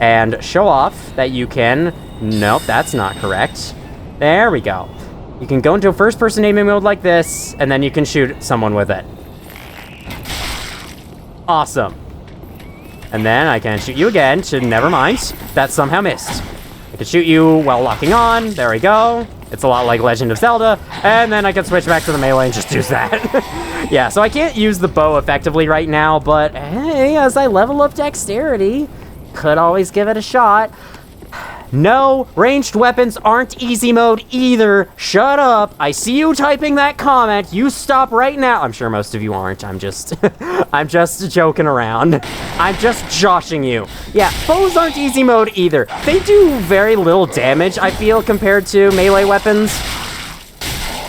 and show off that you can... Nope, that's not correct. There we go. You can go into a first-person aiming mode like this, and then you can shoot someone with it. Awesome. And then I can shoot you again, never mind. That somehow missed. I can shoot you while locking on. There we go. It's a lot like Legend of Zelda. And then I can switch back to the melee and just use that. Yeah, so I can't use the bow effectively right now, but hey, as I level up dexterity, could always give it a shot. No, ranged weapons aren't easy mode either. Shut up. I see you typing that comment. You stop right now. I'm sure most of you aren't. I'm just I'm just joking around. I'm just joshing you. Yeah, bows aren't easy mode either. They do very little damage, I feel, compared to melee weapons.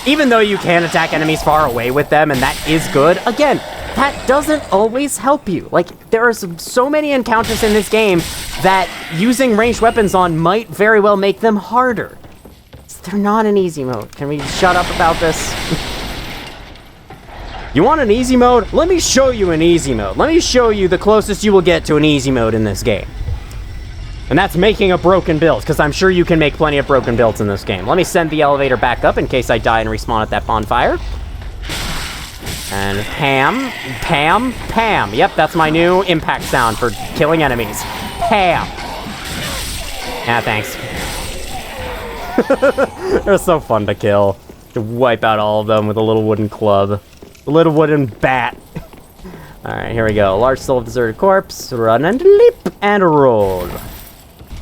Even though you can attack enemies far away with them, and that is good. Again, that doesn't always help you. Like, there are so many encounters in this game that using ranged weapons on might very well make them harder. They're not in easy mode. Can we shut up about this? You want an easy mode? Let me show you an easy mode. Let me show you the closest you will get to an easy mode in this game. And that's making a broken build, because I'm sure you can make plenty of broken builds in this game. Let me send the elevator back up in case I die and respawn at that bonfire. And Pam, Pam, Pam. Yep, that's my new impact sound for killing enemies. Pam. Yeah, thanks. They're so fun to kill. To wipe out all of them with a little wooden club. A little wooden bat. Alright, here we go. Large soul of deserted corpse. Run and leap and roll.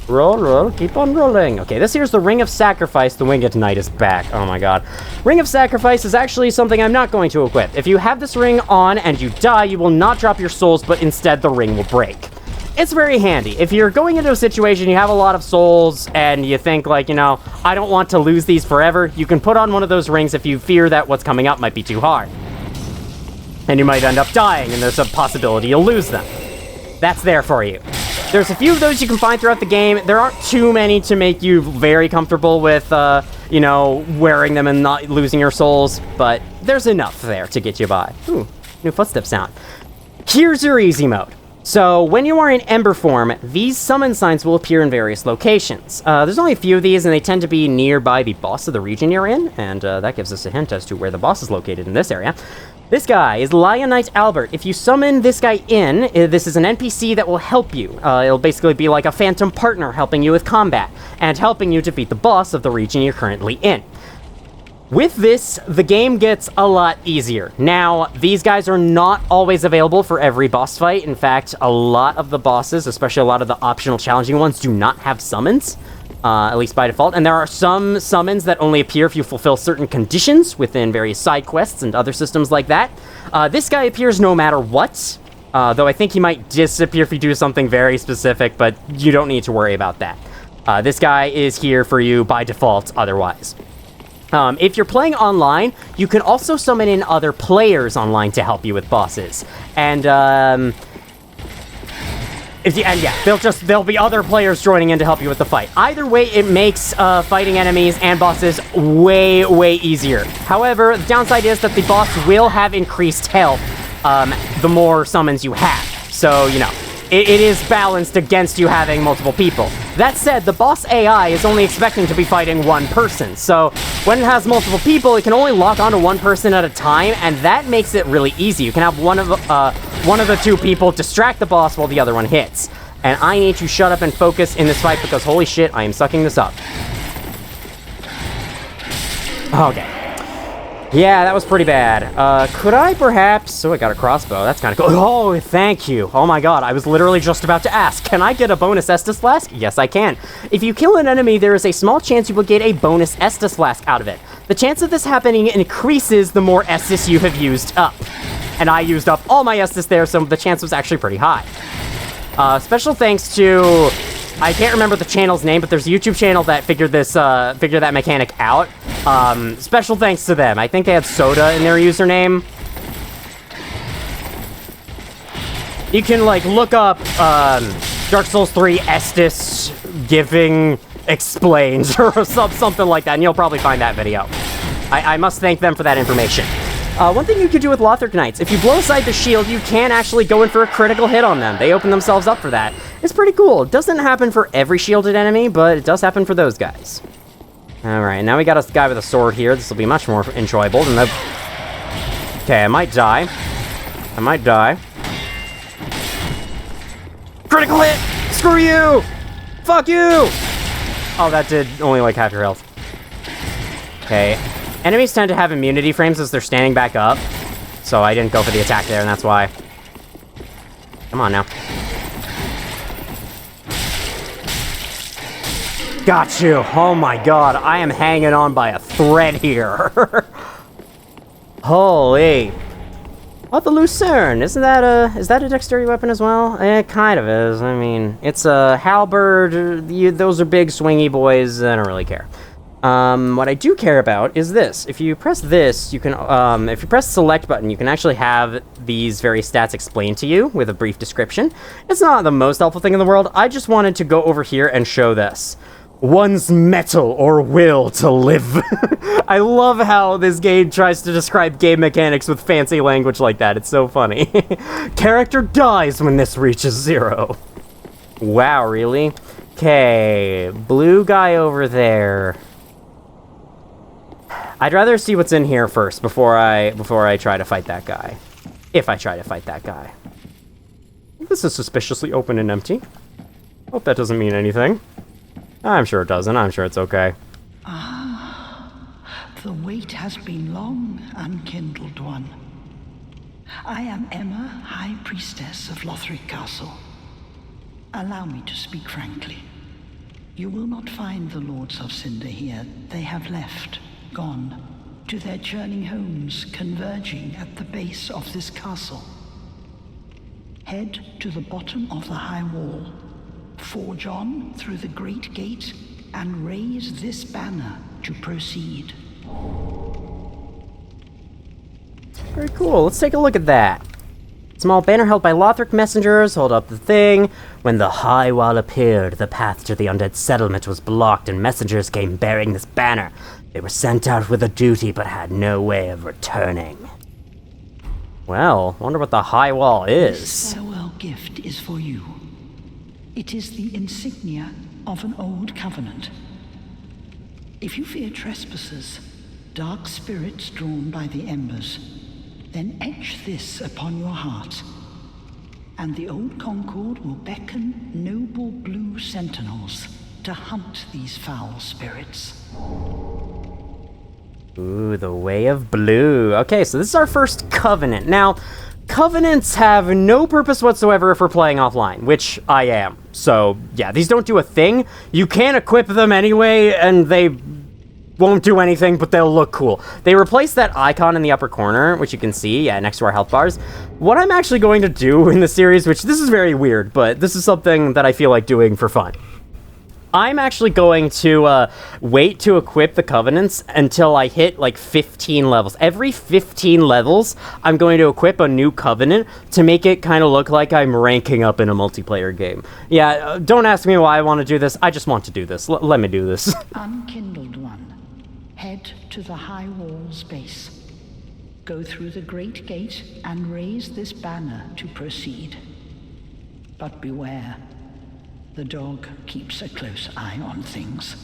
Roll, roll, keep on rolling. Okay, this here's the Ring of Sacrifice. The Winged Knight is back. Oh my god. Ring of Sacrifice is actually something I'm not going to equip. If you have this ring on and you die, you will not drop your souls, but instead the ring will break. It's very handy. If you're going into a situation, you have a lot of souls, and you think, like, you know, I don't want to lose these forever, you can put on one of those rings if you fear that what's coming up might be too hard. And you might end up dying, and there's a possibility you'll lose them. That's there for you. There's a few of those you can find throughout the game. There aren't too many to make you very comfortable with, you know, wearing them and not losing your souls, but there's enough there to get you by. Ooh, new footstep sound. Here's your easy mode. So, when you are in Ember form, these summon signs will appear in various locations. There's only a few of these, and they tend to be nearby the boss of the region you're in, and that gives us a hint as to where the boss is located in this area. This guy is Lion Knight Albert. If you summon this guy in, this is an NPC that will help you. It'll basically be like a phantom partner helping you with combat, and helping you defeat the boss of the region you're currently in. With this, the game gets a lot easier. Now, these guys are not always available for every boss fight. In fact, a lot of the bosses, especially a lot of the optional challenging ones, do not have summons, at least by default. And there are some summons that only appear if you fulfill certain conditions within various side quests and other systems like that. This guy appears no matter what, though I think he might disappear if you do something very specific, but you don't need to worry about that. This guy is here for you by default otherwise. If you're playing online, you can also summon in other players online to help you with bosses. And, there'll be other players joining in to help you with the fight. Either way, it makes fighting enemies and bosses way, way easier. However, the downside is that the boss will have increased health the more summons you have. So, you know, it is balanced against you having multiple people. That said, the boss AI is only expecting to be fighting one person, so when it has multiple people, it can only lock onto one person at a time, and that makes it really easy. You can have one of the two people distract the boss while the other one hits. And I need to shut up and focus in this fight because holy shit, I am sucking this up. Okay. Yeah, that was pretty bad. Could I perhaps... Oh, I got a crossbow. That's kind of cool. Oh, thank you. Oh my god, I was literally just about to ask. Can I get a bonus Estus Flask? Yes, I can. If you kill an enemy, there is a small chance you will get a bonus Estus Flask out of it. The chance of this happening increases the more Estus you have used up. And I used up all my Estus there, so the chance was actually pretty high. Special thanks to... I can't remember the channel's name, but there's a YouTube channel that figured that mechanic out. Special thanks to them. I think they had soda in their username. You can, like, look up, Dark Souls 3 Estus giving explained or something like that, and you'll probably find that video. I must thank them for that information. One thing you could do with Lothric Knights, if you blow aside the shield, you can actually go in for a critical hit on them. They open themselves up for that. It's pretty cool. It doesn't happen for every shielded enemy, but it does happen for those guys. Alright, now we got a guy with a sword here. This will be much more enjoyable than the... Okay, I might die. I might die. Critical hit! Screw you! Fuck you! Oh, that did only like half your health. Okay. Enemies tend to have immunity frames as they're standing back up, so I didn't go for the attack there, and that's why. Come on now. Got you. Oh my god, I am hanging on by a thread here. Holy. Oh, the Lucerne. Is that a dexterity weapon as well? It kind of is. I mean, it's a halberd. Those are big swingy boys. I don't really care. What I do care about is this. If you press this, you can, if you press the select button, you can actually have these various stats explained to you with a brief description. It's not the most helpful thing in the world. I just wanted to go over here and show this. One's mettle or will to live. I love how this game tries to describe game mechanics with fancy language like that. It's so funny. Character dies when this reaches 0. Wow, really? Okay, blue guy over there. I'd rather see what's in here first before I try to fight that guy. If I try to fight that guy. This is suspiciously open and empty. Hope that doesn't mean anything. I'm sure it doesn't. I'm sure it's okay.
Ah, the wait has been long, unkindled one. I am Emma, High Priestess of Lothric Castle. Allow me to speak frankly. You will not find the Lords of Cinder here. They have left. Gone to their churning homes, converging at the base of this castle. Head to the bottom of the high wall, forge on through the great gate, and raise this banner to proceed.
Very cool. Let's take a look at that. Small banner held by Lothric messengers. Hold up the thing. When the high wall appeared, the path to the undead settlement was blocked, and messengers came bearing this banner. They were sent out with a duty, but had no way of returning. Well, wonder what the high wall is.
This farewell gift is for you. It is the insignia of an old covenant. If you fear trespassers, dark spirits drawn by the embers, then etch this upon your heart, and the old Concord will beckon noble blue sentinels to hunt these foul spirits.
Ooh, the Way of Blue. Okay, so this is our first covenant. Now, covenants have no purpose whatsoever if we're playing offline, which I am. So, yeah, these don't do a thing. You can equip them anyway, and they won't do anything, but they'll look cool. They replaced that icon in the upper corner, which you can see, yeah, next to our health bars. What I'm actually going to do in the series, which this is very weird, but this is something that I feel like doing for fun. I'm actually going to wait to equip the covenants until I hit like 15 levels. Every 15 levels, I'm going to equip a new covenant to make it kind of look like I'm ranking up in a multiplayer game. Yeah, don't ask me why I want to do this. I just want to do this. Let me do this.
Unkindled one, head to the high wall's base. Go through the great gate and raise this banner to proceed. But beware. The dog keeps a close eye on things.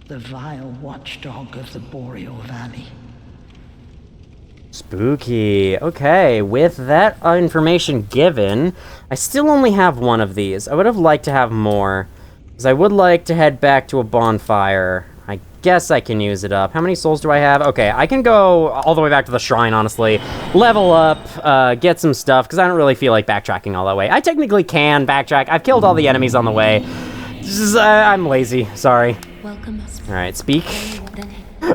The vile watchdog of the Boreal Valley.
Spooky. Okay, with that information given, I still only have one of these. I would have liked to have more, because I would like to head back to a bonfire. I guess I can use it up. How many souls do I have? Okay, I can go all the way back to the shrine, honestly. Level up, get some stuff, because I don't really feel like backtracking all that way. I technically can backtrack. I've killed all the enemies on the way. Just, I'm lazy. Sorry.
Welcome.
Alright, speak.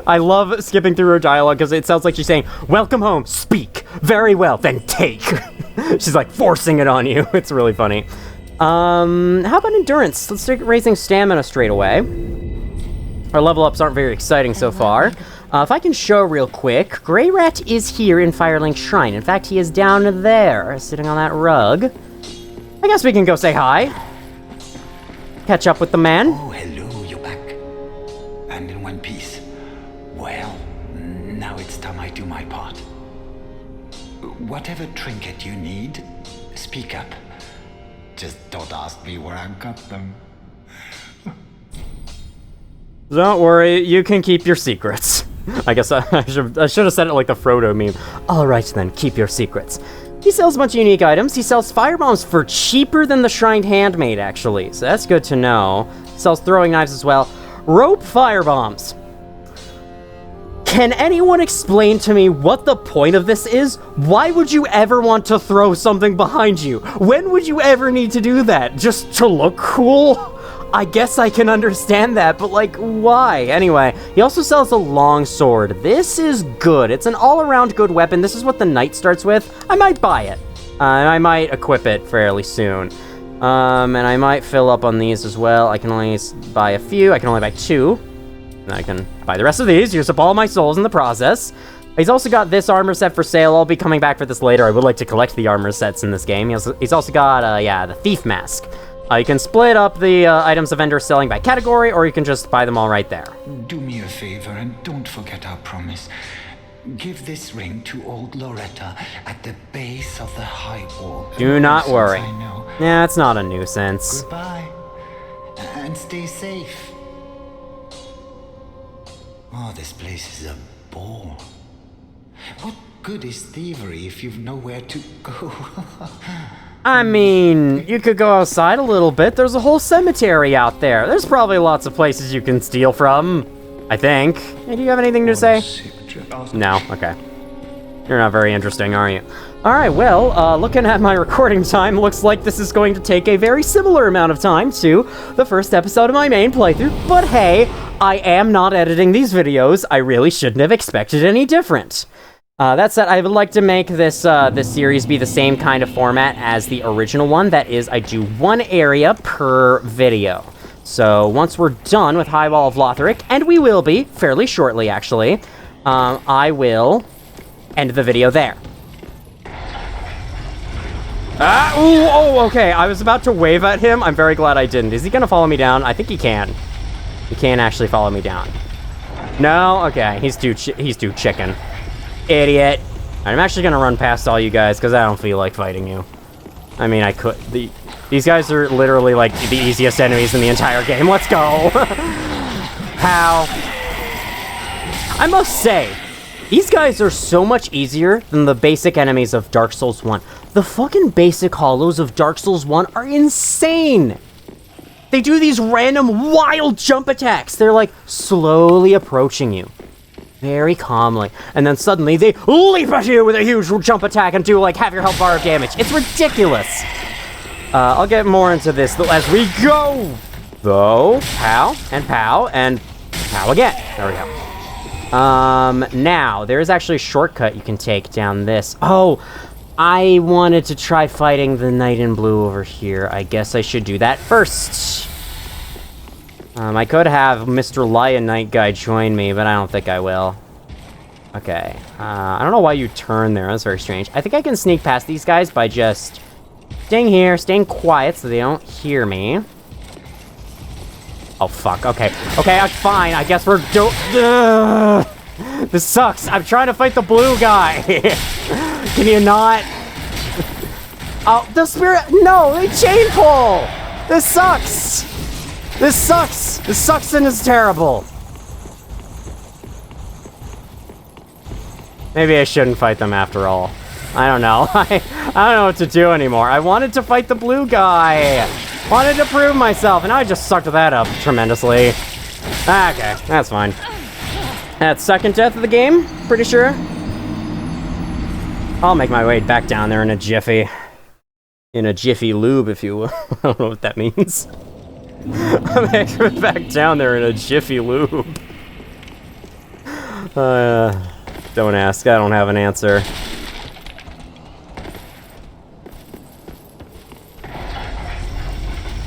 I love skipping through her dialogue, because it sounds like she's saying, welcome home, speak. Very well, then take. She's like forcing it on you. It's really funny. How about endurance? Let's start raising stamina straight away. Our level ups aren't very exciting so far. If I can show real quick, Grey Rat is here in Firelink Shrine. In fact, he is down there, sitting on that rug. I guess we can go say hi. Catch up with the man.
Oh, hello, you're back. And in one piece. Well, now it's time I do my part. Whatever trinket you need, speak up. Just don't ask me where I got them.
Don't worry, you can keep your secrets. I guess I should have said it like the Frodo meme. Alright then, keep your secrets. He sells a bunch of unique items. He sells firebombs for cheaper than the Shrined Handmaid, actually. So that's good to know. He sells throwing knives as well. Rope firebombs. Can anyone explain to me what the point of this is? Why would you ever want to throw something behind you? When would you ever need to do that? Just to look cool? I guess I can understand that, but like, why? Anyway, he also sells a long sword. This is good. It's an all-around good weapon. This is what the knight starts with. I might buy it. I might equip it fairly soon. And I might fill up on these as well. I can only buy a few. I can only buy 2. And I can buy the rest of these, use up all my souls in the process. He's also got this armor set for sale. I'll be coming back for this later. I would like to collect the armor sets in this game. He's also got, yeah, the thief mask. You can split up the items the vendor is selling by category, or you can just buy them all right there.
Do me a favor and don't forget our promise. Give this ring to old Loretta at the base of the high wall.
Do not worry.
I know.
Yeah, it's not a nuisance.
Goodbye. And stay safe. Oh, this place is a bore. What good is thievery if you've nowhere to go?
I mean, you could go outside a little bit. There's a whole cemetery out there. There's probably lots of places you can steal from, I think. Hey, do you have anything to say? No? Okay. You're not very interesting, are you? Alright, well, looking at my recording time, looks like this is going to take a very similar amount of time to the first episode of my main playthrough, but hey, I am not editing these videos. I really shouldn't have expected any different. That said, I would like to make this series be the same kind of format as the original one. That is, I do one area per video. So once we're done with High Wall of Lothric, and we will be fairly shortly, actually, I will end the video there. Ooh, oh, okay. I was about to wave at him. I'm very glad I didn't. Is he gonna follow me down? I think he can. He can actually follow me down. No? Okay. He's too chicken. Idiot. I'm actually gonna run past all you guys because I don't feel like fighting you. I mean, I could. These guys are literally like the easiest enemies in the entire game. Let's go. How? I must say, these guys are so much easier than the basic enemies of Dark Souls 1. The fucking basic hollows of Dark Souls 1 are insane. They do these random wild jump attacks. They're like slowly approaching you. Very calmly. And then suddenly they leap at you with a huge jump attack and do like half your health bar of damage. It's ridiculous. I'll get more into this as we go. Though, pow, and pow, and pow again. There we go. Now, there is actually a shortcut you can take down this. Oh, I wanted to try fighting the Knight in Blue over here. I guess I should do that first. I could have Mr. Lion Knight guy join me, but I don't think I will. Okay. I don't know why you turn there. That's very strange. I think I can sneak past these guys by just staying here, staying quiet so they don't hear me. Oh, fuck. Okay. Okay, fine. I guess we're this sucks. I'm trying to fight the blue guy. Can you not? Oh, the spirit. No, they chain pull. This sucks. This sucks. This sucks and is terrible. Maybe I shouldn't fight them after all. I don't know. I don't know what to do anymore. I wanted to fight the blue guy. Wanted to prove myself, and I just sucked that up tremendously. Okay, that's fine. That's second death of the game, pretty sure. I'll make my way back down there in a jiffy. In a jiffy lube, if you will. I don't know what that means. I'll make it back down there in a jiffy lube. Don't ask, I don't have an answer.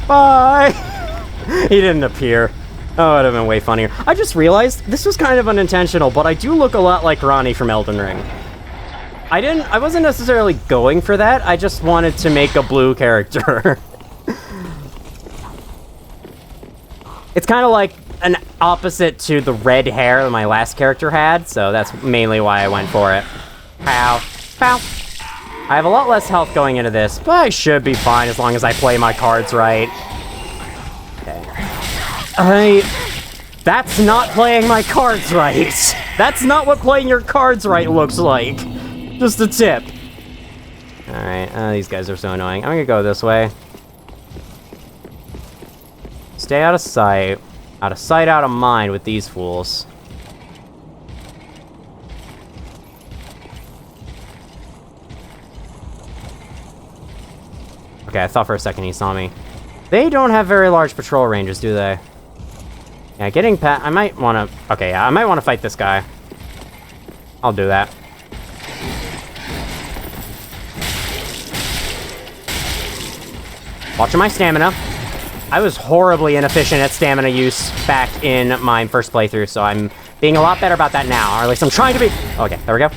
Bye! He didn't appear. Oh, it would have been way funnier. I just realized, this was kind of unintentional, but I do look a lot like Ronnie from Elden Ring. I wasn't necessarily going for that, I just wanted to make a blue character. It's kind of like an opposite to the red hair that my last character had, so that's mainly why I went for it. Pow. Pow. I have a lot less health going into this, but I should be fine as long as I play my cards right. Okay. That's not playing my cards right. That's not what playing your cards right looks like. Just a tip. Alright, these guys are so annoying. I'm gonna go this way. Stay out of sight. Out of sight, out of mind with these fools. Okay, I thought for a second he saw me. They don't have very large patrol ranges, do they? Yeah, getting past... I might want to... Okay, yeah, I might want to fight this guy. I'll do that. Watching my stamina. I was horribly inefficient at stamina use back in my first playthrough, so I'm being a lot better about that now. Or at least I'm trying to be... Okay, there we go.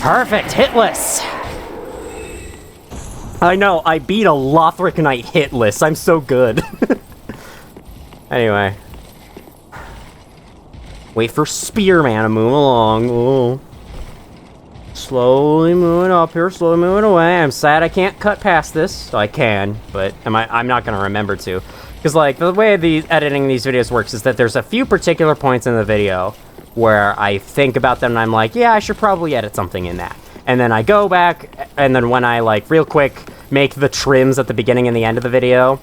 Perfect, hitless. I know, I beat a Lothric Knight hitless. I'm so good. Anyway. Wait for Spearman to move along. Ooh. Slowly moving up here, slowly moving away. I'm sad I can't cut past this. So I can, but I'm not going to remember to. Because, like, the way editing these videos works is that there's a few particular points in the video where I think about them and I'm like, yeah, I should probably edit something in that. And then I go back, and then when I, like, real quick make the trims at the beginning and the end of the video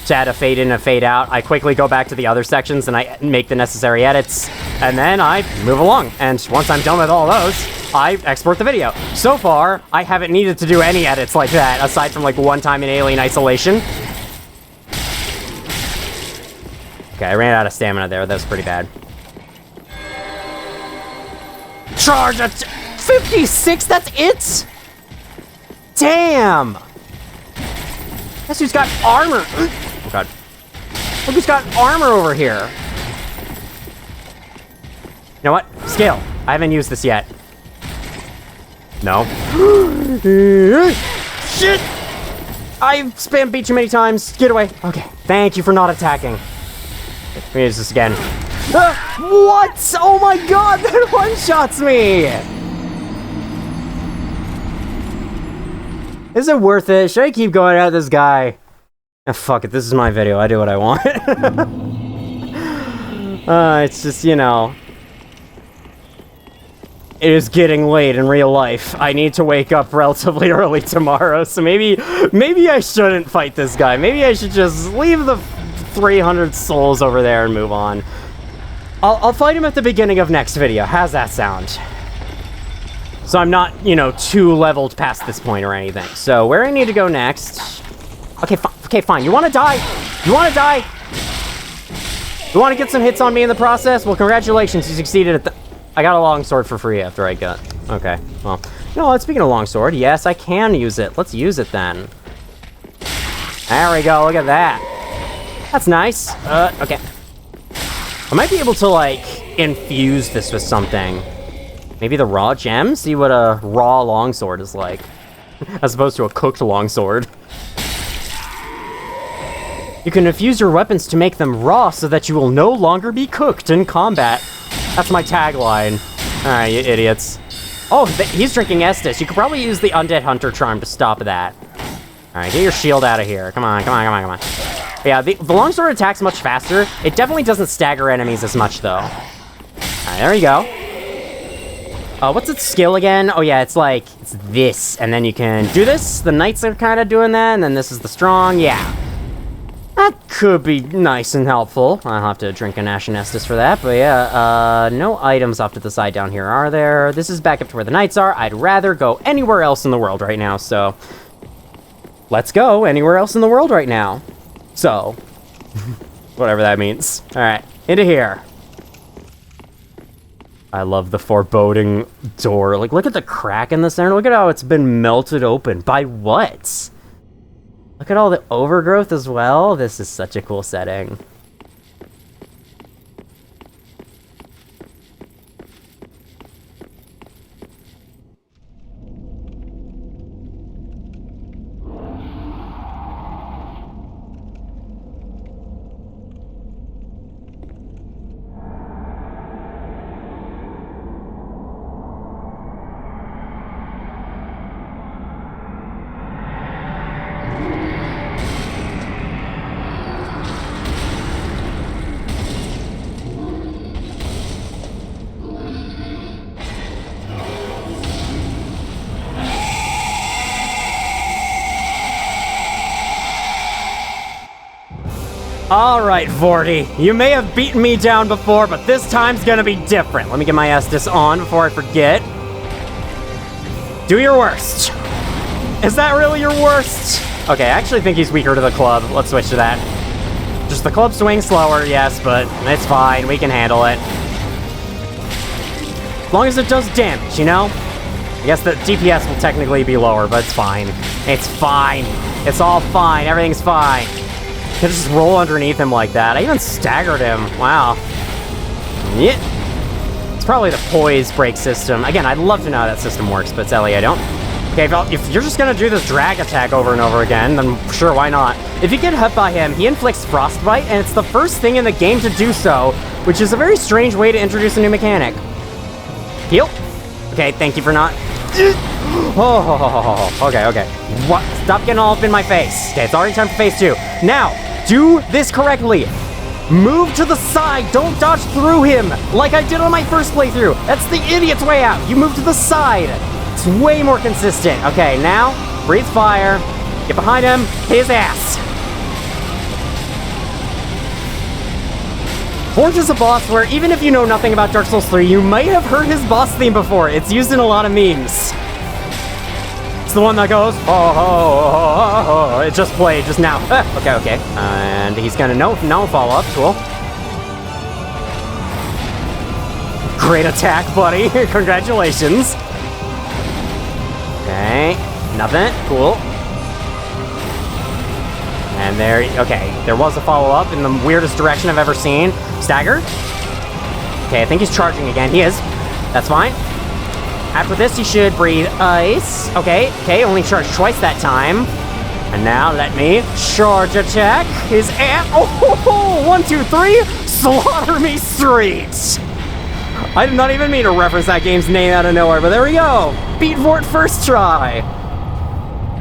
to add a fade in and a fade out, I quickly go back to the other sections and I make the necessary edits, and then I move along. And once I'm done with all those, I export the video. So far, I haven't needed to do any edits like that, aside from, like, one time in Alien Isolation. Okay, I ran out of stamina there. That was pretty bad. Charge at 56, that's it? Damn! Guess who's got armor? Oh god. Look who's got armor over here. You know what? Scale. I haven't used this yet. No. Shit! I've spammed beat you many times. Get away. Okay. Thank you for not attacking. Let me use this again. What? Oh my god, that one-shots me! Is it worth it? Should I keep going at this guy? Oh, fuck it, this is my video. I do what I want. It's just, you know... It is getting late in real life. I need to wake up relatively early tomorrow, so maybe I shouldn't fight this guy. Maybe I should just leave the 300 souls over there and move on. I'll fight him at the beginning of next video. How's that sound? So I'm not, you know, too leveled past this point or anything. So where I need to go next... Okay, fine. You want to die? You want to die? You want to get some hits on me in the process? Well, congratulations. You succeeded at the... I got a longsword for free after I got... Okay, well... No, speaking of longsword, yes, I can use it. Let's use it then. There we go. Look at that. That's nice. Okay. I might be able to, like, infuse this with something. Maybe the raw gem? See what a raw longsword is like. As opposed to a cooked longsword. You can infuse your weapons to make them raw so that you will no longer be cooked in combat. That's my tagline. Alright, you idiots. Oh, he's drinking Estus. You could probably use the Undead Hunter charm to stop that. Alright, get your shield out of here. Come on. Yeah, the longsword attacks much faster. It definitely doesn't stagger enemies as much, though. Alright, there you go. What's its skill again? Oh yeah, it's like, it's this, and then you can do this. The knights are kind of doing that, and then this is the strong, yeah. That could be nice and helpful. I'll have to drink an Ashen Estus for that, but yeah, no items off to the side down here, are there? This is back up to where the knights are. I'd rather go anywhere else in the world right now, so... Let's go anywhere else in the world right now. So, whatever that means. Alright, into here. I love the foreboding door. Like, look at the crack in the center. Look at how it's been melted open. By what? Look at all the overgrowth as well. This is such a cool setting. Alright, Vorty. You may have beaten me down before, but this time's gonna be different. Let me get my Estus on before I forget. Do your worst. Is that really your worst? Okay, I actually think he's weaker to the club. Let's switch to that. Just the club swings slower, yes, but it's fine. We can handle it. As long as it does damage, you know? I guess the DPS will technically be lower, but it's fine. It's fine. It's all fine. Everything's fine. Can just roll underneath him like that. I even staggered him. Wow. Yeah. It's probably the poise break system. Again, I'd love to know how that system works, but sadly I don't. Okay, if you're just gonna do this drag attack over and over again, then sure, why not? If you get hit by him, he inflicts Frostbite, and it's the first thing in the game to do so, which is a very strange way to introduce a new mechanic. Heal. Okay, thank you for not... Oh, okay. What? Stop getting all up in my face. Okay, it's already time for phase 2. Now, do this correctly. Move to the side. Don't dodge through him like I did on my first playthrough. That's the idiot's way out. You move to the side. It's way more consistent. Okay, now, breathe fire. Get behind him. Hit his ass. Forge is a boss where even if you know nothing about Dark Souls 3, you might have heard his boss theme before. It's used in a lot of memes. It's the one that goes, oh, it just played just now. Okay. And he's gonna no follow up, cool. Great attack, buddy. Congratulations. Okay, nothing, cool. And there was a follow-up in the weirdest direction I've ever seen. Stagger. Okay, I think he's charging again. He is. That's fine. After this, he should breathe ice. Okay, only charged twice that time. And now let me charge attack his ass. Oh, 1, 2, 3. Slaughter me straight. I did not even mean to reference that game's name out of nowhere, but there we go. Beat Vort first try.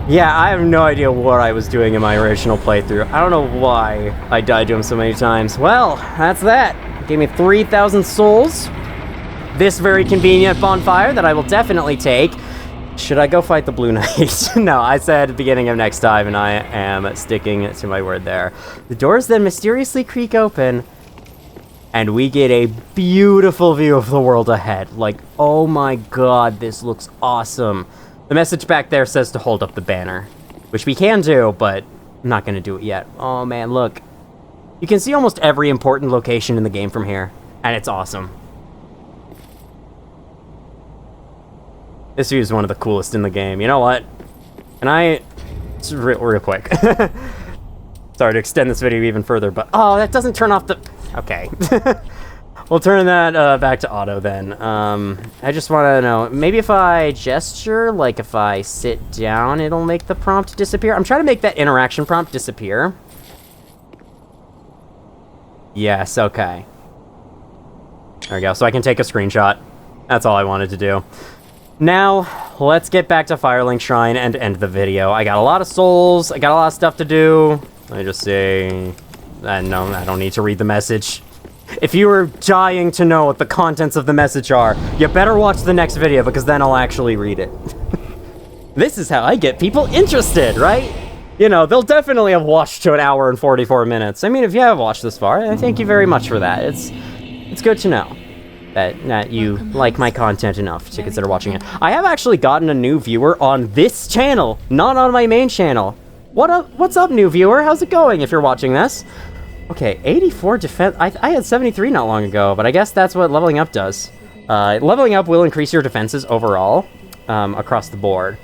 Yeah, I have no idea what I was doing in my original playthrough. I don't know why I died to him so many times. Well, that's that. It gave me 3,000 souls. This very convenient bonfire that I will definitely take. Should I go fight the Blue Knight? No, I said beginning of next time, and I am sticking to my word there. The doors then mysteriously creak open, and we get a beautiful view of the world ahead. Like, oh my god, this looks awesome. The message back there says to hold up the banner, which we can do, but I'm not going to do it yet. Oh man, look. You can see almost every important location in the game from here, and it's awesome. This view is one of the coolest in the game. You know what? And just real quick. Sorry to extend this video even further, but oh, that doesn't turn off the... Okay. We'll turn that back to auto then. I just want to know, maybe if I gesture, like if I sit down, it'll make the prompt disappear. I'm trying to make that interaction prompt disappear. Yes, okay. There we go, so I can take a screenshot. That's all I wanted to do. Now, let's get back to Firelink Shrine and end the video. I got a lot of souls, I got a lot of stuff to do. Let me just say... no, I don't need to read the message. If you were dying to know what the contents of the message are, you better watch the next video because then I'll actually read it. This is how I get people interested, right? You know, they'll definitely have watched to an hour and 44 minutes. I mean, if you have watched this far, I thank you very much for that. It's good to know that you like my content enough to consider watching it. I have actually gotten a new viewer on this channel, not on my main channel. What's up, new viewer? How's it going if you're watching this? Okay, 84 defense. I had 73 not long ago, but I guess that's what leveling up does. Leveling up will increase your defenses overall, across the board.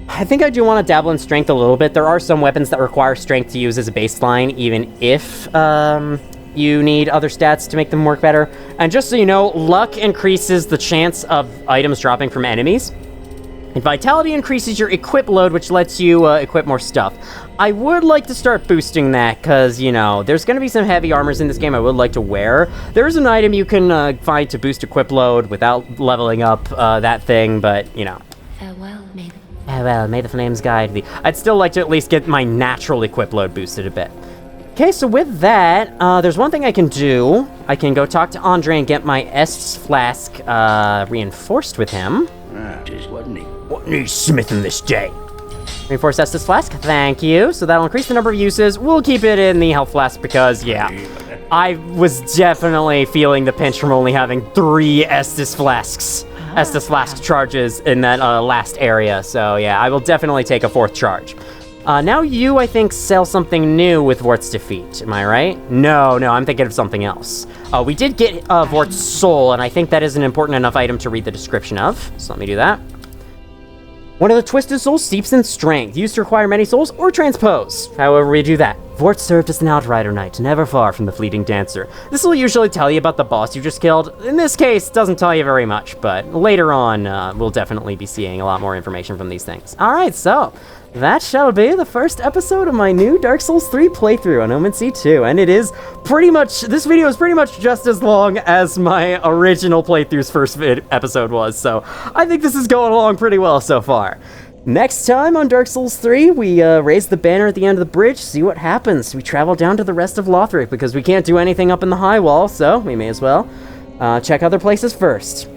I think I do want to dabble in strength a little bit. There are some weapons that require strength to use as a baseline, even if you need other stats to make them work better. And just so you know, luck increases the chance of items dropping from enemies. And vitality increases your equip load, which lets you equip more stuff. I would like to start boosting that, because, you know, there's going to be some heavy armors in this game I would like to wear. There's an item you can find to boost equip load without leveling up that thing, but, you know.
Farewell, may
Well, may the flames guide thee. I'd still like to at least get my natural equip load boosted a bit. Okay, so with that, there's one thing I can do. I can go talk to Andre and get my Estes flask reinforced with him.
Just wasn't he?
What needs smithing this day? Reinforced Estes flask, thank you. So that'll increase the number of uses. We'll keep it in the health flask because, yeah, I was definitely feeling the pinch from only having 3 Estes flasks. Estes flask charges in that last area, so yeah, I will definitely take a 4th charge. Now you, I think, sell something new with Vort's defeat, am I right? No, I'm thinking of something else. We did get Vort's soul, and I think that is an important enough item to read the description of, so let me do that. One of the twisted souls steeps in strength, used to require many souls or transpose. However we do that. Vort served as an outrider knight, never far from the fleeting dancer. This will usually tell you about the boss you just killed. In this case, it doesn't tell you very much, but later on, we'll definitely be seeing a lot more information from these things. Alright, so that shall be the first episode of my new Dark Souls 3 playthrough on Omen C2, and it is pretty much, this video is pretty much just as long as my original playthrough's first episode was, so I think this is going along pretty well so far. Next time on Dark Souls 3, we raise the banner at the end of the bridge, see what happens. We travel down to the rest of Lothric, because we can't do anything up in the high wall, so we may as well check other places first.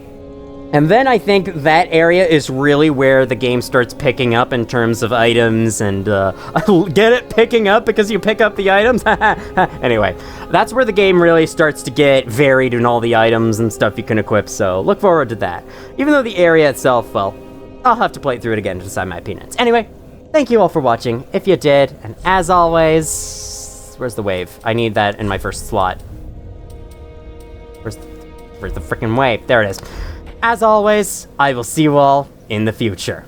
And then I think that area is really where the game starts picking up in terms of items and, get it? Picking up because you pick up the items? Anyway, that's where the game really starts to get varied in all the items and stuff you can equip, so look forward to that. Even though the area itself, well, I'll have to play through it again to decide my opinions. Anyway, thank you all for watching, if you did, and as always, where's the wave? I need that in my first slot. Where's the frickin' wave? There it is. As always, I will see you all in the future.